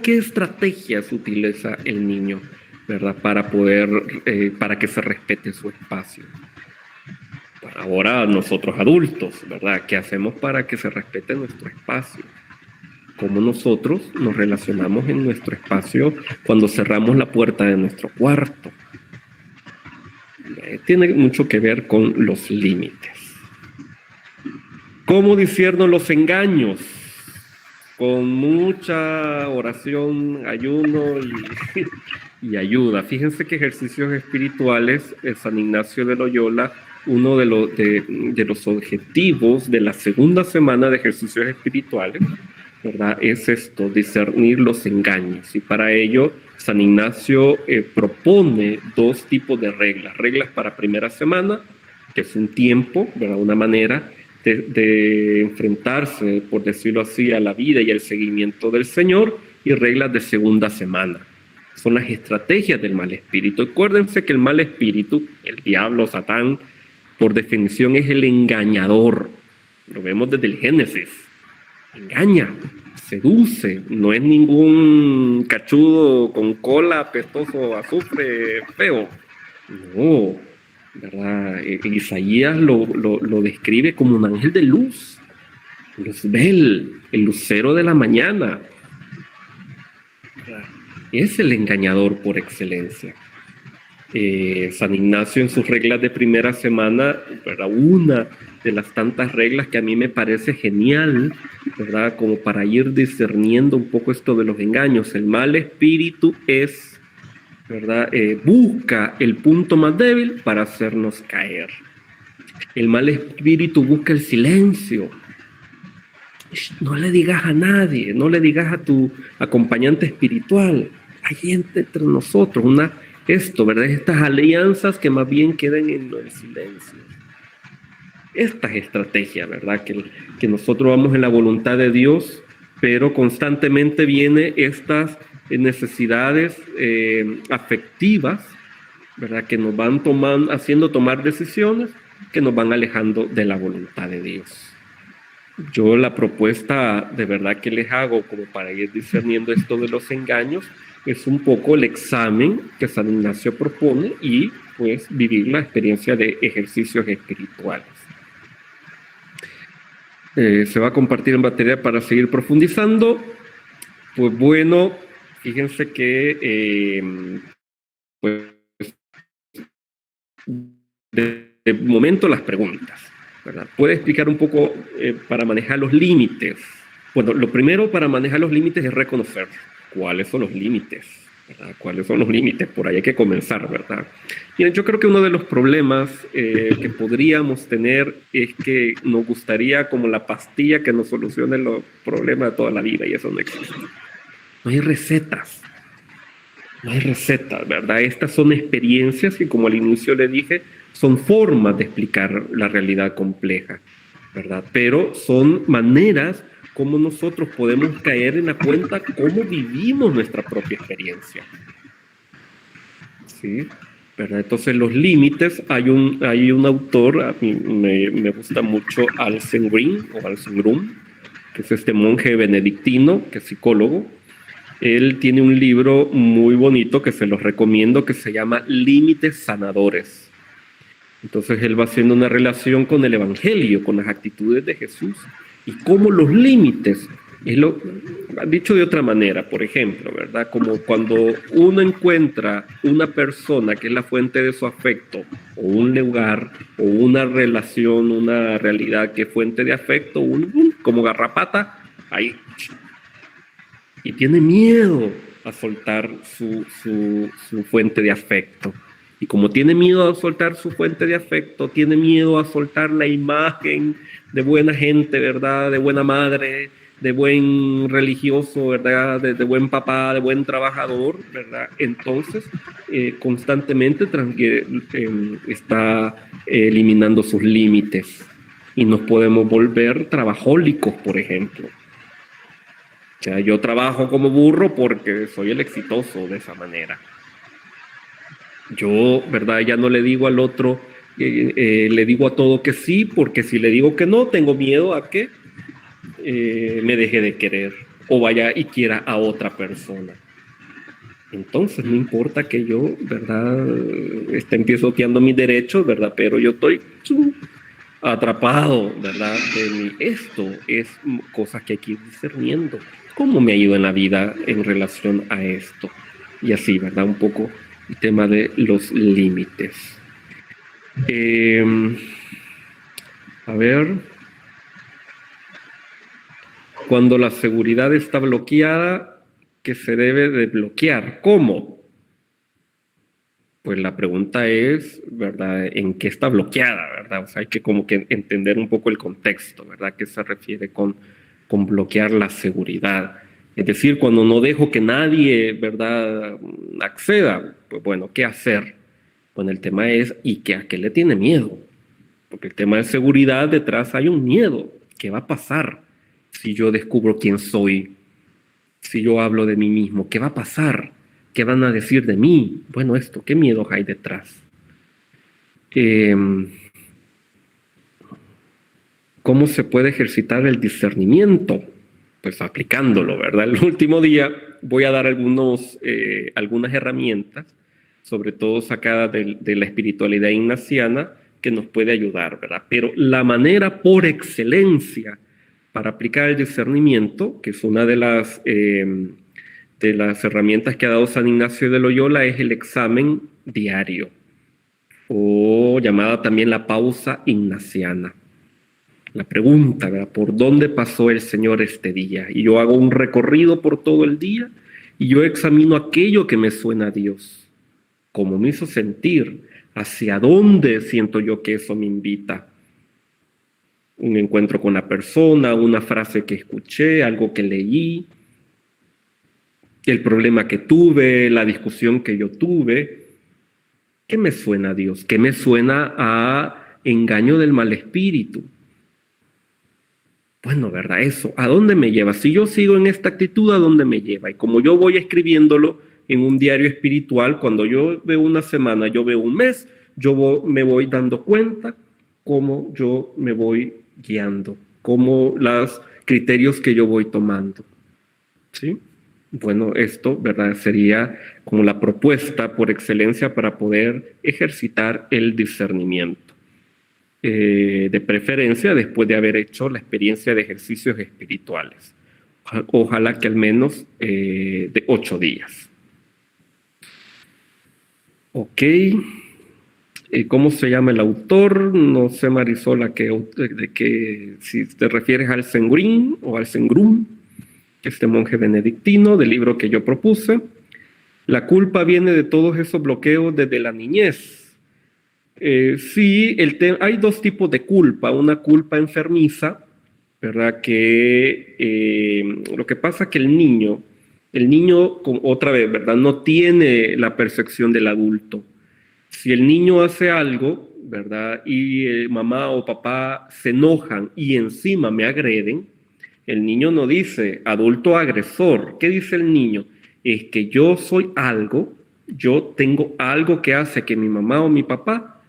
¿Qué estrategias utiliza el niño, ¿verdad? Para que se respete su espacio? Ahora nosotros adultos, ¿verdad? ¿Qué hacemos para que se respete nuestro espacio? ¿Cómo nosotros nos relacionamos en nuestro espacio cuando cerramos la puerta de nuestro cuarto? Tiene mucho que ver con los límites. ¿Cómo discierno los engaños? Con mucha oración, ayuno y ayuda. Fíjense que ejercicios espirituales, San Ignacio de Loyola, uno de los objetivos de la segunda semana de ejercicios espirituales, ¿verdad? Es esto, discernir los engaños. Y para ello, San Ignacio propone 2 tipos de reglas. Reglas para primera semana, que es un tiempo, ¿verdad? Una manera de enfrentarse, por decirlo así, a la vida y al seguimiento del Señor, y reglas de segunda semana. Son las estrategias del mal espíritu. Acuérdense que el mal espíritu, el diablo, Satán, por definición es el engañador. Lo vemos desde el Génesis. Engaña, seduce, no es ningún cachudo con cola, apestoso, azufre, feo. No, ¿verdad? Isaías lo describe como un ángel de luz, Luzbel, el lucero de la mañana. Es el engañador por excelencia. San Ignacio en sus reglas de primera semana, ¿verdad? Una de las tantas reglas que a mí me parece genial, ¿verdad? Como para ir discerniendo un poco esto de los engaños. El mal espíritu es, ¿verdad? Busca el punto más débil para hacernos caer. El mal espíritu busca el silencio. No le digas a nadie, no le digas a tu acompañante espiritual. Hay gente entre nosotros, ¿verdad? Estas alianzas que más bien queden en el silencio. Estas estrategias, ¿verdad? Que nosotros vamos en la voluntad de Dios, pero constantemente vienen estas necesidades afectivas, ¿verdad? Que nos van haciendo tomar decisiones que nos van alejando de la voluntad de Dios. Yo la propuesta de verdad que les hago como para ir discerniendo esto de los engaños es un poco el examen que San Ignacio propone y pues vivir la experiencia de ejercicios espirituales. Se va a compartir en batería para seguir profundizando. Pues bueno, fíjense que pues de momento las preguntas. ¿verdad? ¿Puede explicar un poco para manejar los límites? Bueno, lo primero para manejar los límites es reconocer cuáles son los límites, ¿verdad? ¿Cuáles son los límites? Por ahí hay que comenzar, ¿verdad? Miren, yo creo que uno de los problemas que podríamos tener es que nos gustaría como la pastilla que nos solucione los problemas de toda la vida, y eso no existe. No hay recetas. No hay recetas, ¿verdad? Estas son experiencias que, como al inicio le dije, son formas de explicar la realidad compleja, ¿verdad? Pero son maneras como nosotros podemos caer en la cuenta cómo vivimos nuestra propia experiencia. ¿Sí? ¿Verdad? Entonces los límites, hay un autor, a mí me gusta mucho, Alsen Green, o Alsen Grum, que es este monje benedictino, que es psicólogo. Él tiene un libro muy bonito que se los recomiendo, que se llama Límites Sanadores. Entonces él va haciendo una relación con el Evangelio, con las actitudes de Jesús y cómo los límites, dicho de otra manera, por ejemplo, ¿verdad? Como cuando uno encuentra una persona que es la fuente de su afecto, o un lugar, o una relación, una realidad que es fuente de afecto, como garrapata, ahí. Y tiene miedo a soltar su fuente de afecto. Y como tiene miedo a soltar su fuente de afecto, tiene miedo a soltar la imagen de buena gente, ¿verdad? De buena madre, de buen religioso, ¿verdad? De buen papá, de buen trabajador, ¿verdad? Entonces, constantemente está eliminando sus límites. Y nos podemos volver trabajólicos, por ejemplo. O sea, yo trabajo como burro porque soy el exitoso de esa manera. Yo, ¿verdad? Ya no le digo al otro, le digo a todo que sí, porque si le digo que no, tengo miedo a que me deje de querer o vaya y quiera a otra persona. Entonces, no importa que yo, ¿verdad? Esté pisoteando mis derechos, ¿verdad? Pero yo estoy atrapado, ¿verdad? Esto es cosas que hay que ir discerniendo. ¿Cómo me ha ido en la vida en relación a esto? Y así, ¿verdad? Un poco el tema de los límites. A ver. Cuando la seguridad está bloqueada, ¿qué se debe de bloquear? ¿Cómo? Pues la pregunta es, ¿verdad? ¿En qué está bloqueada, verdad? O sea, hay que como que entender un poco el contexto, ¿verdad? ¿Qué se refiere con bloquear la seguridad? Es decir, cuando no dejo que nadie, ¿verdad?, acceda, pues bueno, ¿qué hacer? Bueno, el tema es, ¿y a qué le tiene miedo? Porque el tema de seguridad, detrás hay un miedo. ¿Qué va a pasar si yo descubro quién soy? Si yo hablo de mí mismo, ¿qué va a pasar? ¿Qué van a decir de mí? Bueno, esto, ¿qué miedos hay detrás? ¿Cómo se puede ejercitar el discernimiento? Pues aplicándolo, ¿verdad? El último día voy a dar algunas herramientas, sobre todo sacadas de la espiritualidad ignaciana, que nos puede ayudar, ¿verdad? Pero la manera por excelencia para aplicar el discernimiento, que es una de las herramientas que ha dado San Ignacio de Loyola, es el examen diario, o llamada también la pausa ignaciana. La pregunta, ¿verdad? ¿Por dónde pasó el Señor este día? Y yo hago un recorrido por todo el día y yo examino aquello que me suena a Dios, cómo me hizo sentir, hacia dónde siento yo que eso me invita. Un encuentro con la persona, una frase que escuché, algo que leí, el problema que tuve, la discusión que yo tuve. ¿Qué me suena a Dios? ¿Qué me suena a engaño del mal espíritu? Bueno, ¿verdad? Eso, ¿a dónde me lleva? Si yo sigo en esta actitud, ¿a dónde me lleva? Y como yo voy escribiéndolo en un diario espiritual, cuando yo veo una semana, yo veo un mes, me voy dando cuenta cómo yo me voy guiando, cómo los criterios que yo voy tomando. ¿Sí? Bueno, esto, ¿verdad? Sería como la propuesta por excelencia para poder ejercitar el discernimiento. De preferencia después de haber hecho la experiencia de ejercicios espirituales. Ojalá que al menos de 8 días. Ok. ¿Cómo se llama el autor? No sé, Marisol, si te refieres al Sengrin o al Sengrum, este monje benedictino del libro que yo propuse. La culpa viene de todos esos bloqueos desde la niñez. Sí, hay dos tipos de culpa. Una culpa enfermiza, ¿verdad? Lo que pasa es que el niño, otra vez, ¿verdad? No tiene la percepción del adulto. Si el niño hace algo, ¿verdad? Y mamá o papá se enojan y encima me agreden, el niño no dice adulto agresor. ¿Qué dice el niño? Es que yo soy algo, yo tengo algo que hace que mi mamá o mi papá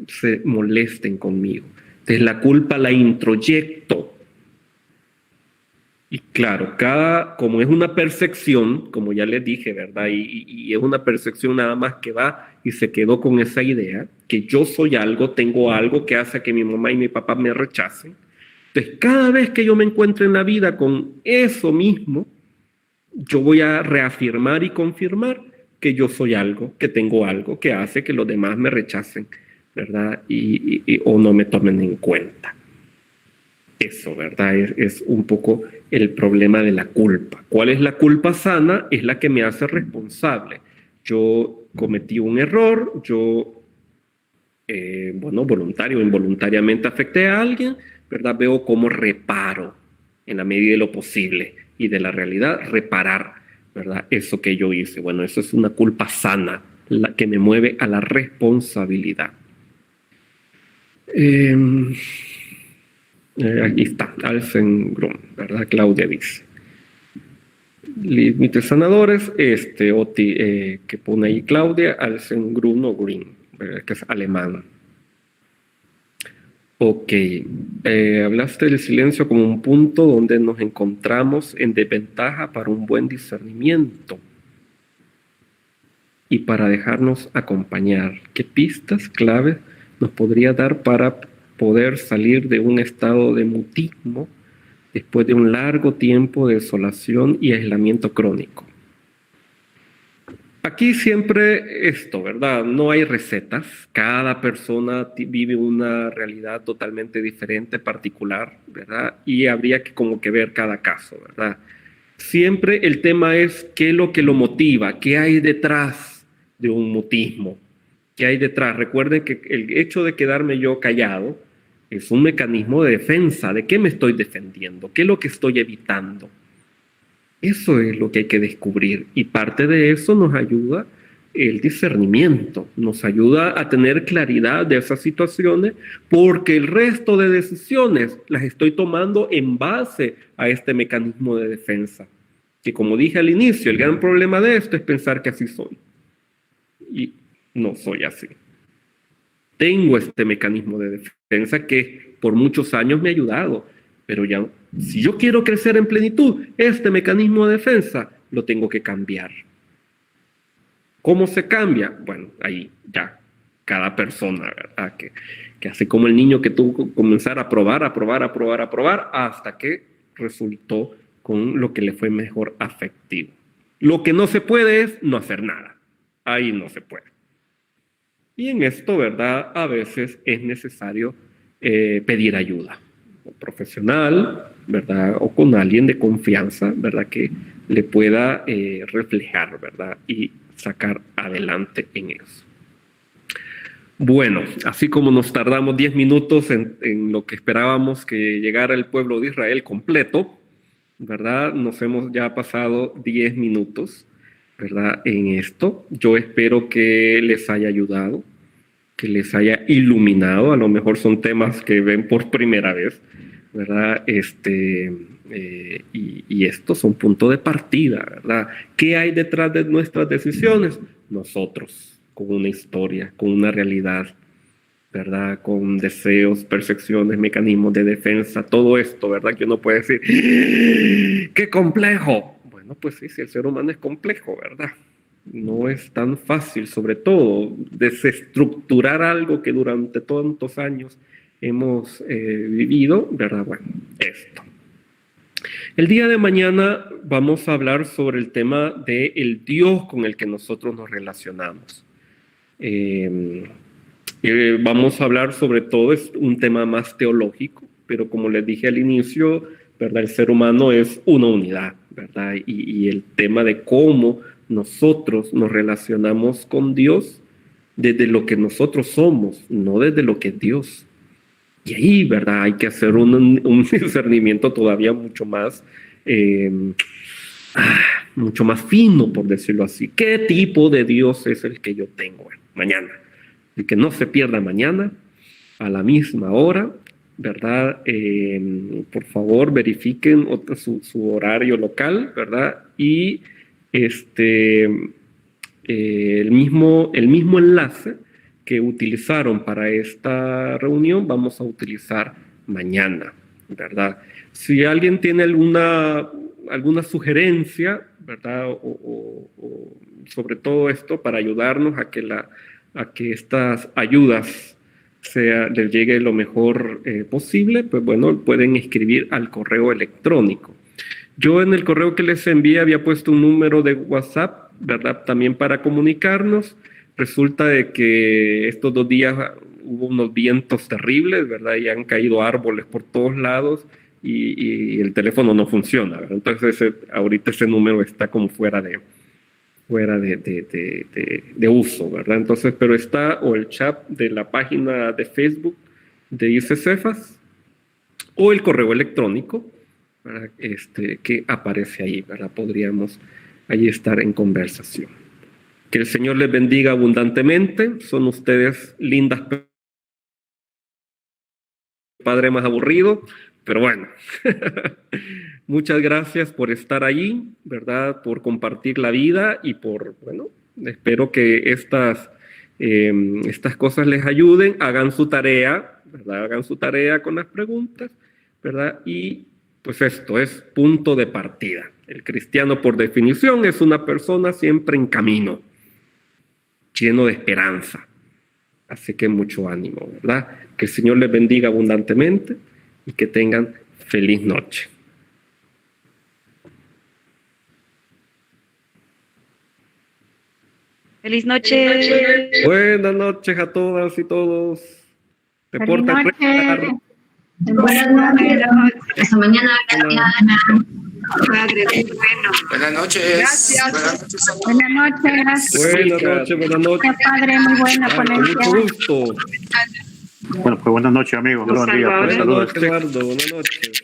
se molesten conmigo. Entonces la culpa la introyecto. Y claro, como es una percepción, como ya les dije, ¿verdad? Y es una percepción nada más que va y se quedó con esa idea, que yo soy algo, tengo algo que hace que mi mamá y mi papá me rechacen. Entonces, cada vez que yo me encuentre en la vida con eso mismo, yo voy a reafirmar y confirmar que yo soy algo, que tengo algo que hace que los demás me rechacen, ¿verdad? O no me tomen en cuenta. Eso, ¿verdad? Es un poco el problema de la culpa. ¿Cuál es la culpa sana? Es la que me hace responsable. Yo cometí un error, voluntario o involuntariamente afecté a alguien, ¿verdad? Veo cómo reparo en la medida de lo posible y de la realidad, reparar, ¿verdad? Eso que yo hice. Bueno, eso es una culpa sana, la que me mueve a la responsabilidad. Aquí está, Alcengrum, ¿verdad? Claudia dice. Límites sanadores, que pone ahí Claudia, Alcengrum o Green, ¿verdad? Que es alemán. Ok, hablaste del silencio como un punto donde nos encontramos en desventaja para un buen discernimiento y para dejarnos acompañar. ¿Qué pistas claves nos podría dar para poder salir de un estado de mutismo después de un largo tiempo de desolación y aislamiento crónico? Aquí siempre esto, ¿verdad? No hay recetas. Cada persona vive una realidad totalmente diferente, particular, ¿verdad? Y habría que como que ver cada caso, ¿verdad? Siempre el tema es qué es lo que lo motiva, qué hay detrás de un mutismo, qué hay detrás. Recuerden que el hecho de quedarme yo callado es un mecanismo de defensa. ¿De qué me estoy defendiendo? ¿Qué es lo que estoy evitando? Eso es lo que hay que descubrir y parte de eso nos ayuda el discernimiento, nos ayuda a tener claridad de esas situaciones porque el resto de decisiones las estoy tomando en base a este mecanismo de defensa. Que como dije al inicio, el gran problema de esto es pensar que así soy y no soy así. Tengo este mecanismo de defensa que por muchos años me ha ayudado, pero ya, si yo quiero crecer en plenitud, este mecanismo de defensa lo tengo que cambiar. ¿Cómo se cambia? Bueno, ahí ya, cada persona, ¿verdad? Que así como el niño que tuvo que comenzar a probar, hasta que resultó con lo que le fue mejor afectivo. Lo que no se puede es no hacer nada. Ahí no se puede. Y en esto, ¿verdad? A veces es necesario pedir ayuda profesional, ¿verdad? O con alguien de confianza, ¿verdad? Que le pueda reflejar, ¿verdad? Y sacar adelante en eso. Bueno, así como nos tardamos 10 minutos en lo que esperábamos que llegara el pueblo de Israel completo, ¿verdad? Nos hemos ya pasado 10 minutos, ¿verdad? En esto. Yo espero que les haya ayudado, que les haya iluminado. A lo mejor son temas que ven por primera vez, ¿verdad? Y estos son puntos de partida, ¿verdad? ¿Qué hay detrás de nuestras decisiones? Nosotros, con una historia, con una realidad, ¿verdad? Con deseos, percepciones, mecanismos de defensa, todo esto, ¿verdad? Que uno puede decir, ¡qué complejo! Bueno, pues sí, si el ser humano es complejo, ¿verdad? No es tan fácil, sobre todo, desestructurar algo que durante tantos años hemos vivido, ¿verdad? Bueno, esto. El día de mañana vamos a hablar sobre el tema del Dios con el que nosotros nos relacionamos. Vamos a hablar sobre todo, es un tema más teológico, pero como les dije al inicio, ¿verdad? El ser humano es una unidad, ¿verdad? Y el tema de cómo nosotros nos relacionamos con Dios desde lo que nosotros somos, no desde lo que es Dios. Y ahí, ¿verdad? Hay que hacer un discernimiento todavía mucho más fino, por decirlo así. ¿Qué tipo de Dios es el que yo tengo mañana? El que no se pierda mañana a la misma hora, ¿verdad? Por favor, verifiquen su horario local, ¿verdad? Y el mismo enlace que utilizaron para esta reunión vamos a utilizar mañana, ¿verdad? Si alguien tiene alguna sugerencia, ¿verdad? O sobre todo esto para ayudarnos a que estas ayudas les llegue lo mejor posible, pues bueno, pueden escribir al correo electrónico. Yo en el correo que les envié había puesto un número de WhatsApp, ¿verdad? También para comunicarnos. Resulta de que estos 2 días hubo unos vientos terribles, ¿verdad? Y han caído árboles por todos lados y el teléfono no funciona, ¿verdad? Entonces ahorita ese número está como fuera de uso, ¿verdad? Entonces, pero está o el chat de la página de Facebook de ICCEFAS o el correo electrónico, ¿verdad? Que aparece ahí, ¿verdad? Podríamos allí estar en conversación. Que el Señor les bendiga abundantemente. Son ustedes lindas, padre más aburrido, pero bueno. Muchas gracias por estar allí, ¿verdad? Por compartir la vida y espero que estas cosas les ayuden. Hagan su tarea, ¿verdad? Hagan su tarea con las preguntas, ¿verdad? Y pues esto es punto de partida. El cristiano, por definición, es una persona siempre en camino, lleno de esperanza. Así que mucho ánimo, ¿verdad? Que el Señor les bendiga abundantemente y que tengan feliz noche. Feliz noche. Buenas noches a todas y todos. Buenas noches. Hasta mañana. Padre, muy bueno. Buenas noches. Gracias. Buenas noches. Buenas noches. Padre, muy buena Con ponencia. mucho gusto. Bueno, pues buenos noches, amigos. Buenos días. Buenas noches, Eduardo. Buenas noches.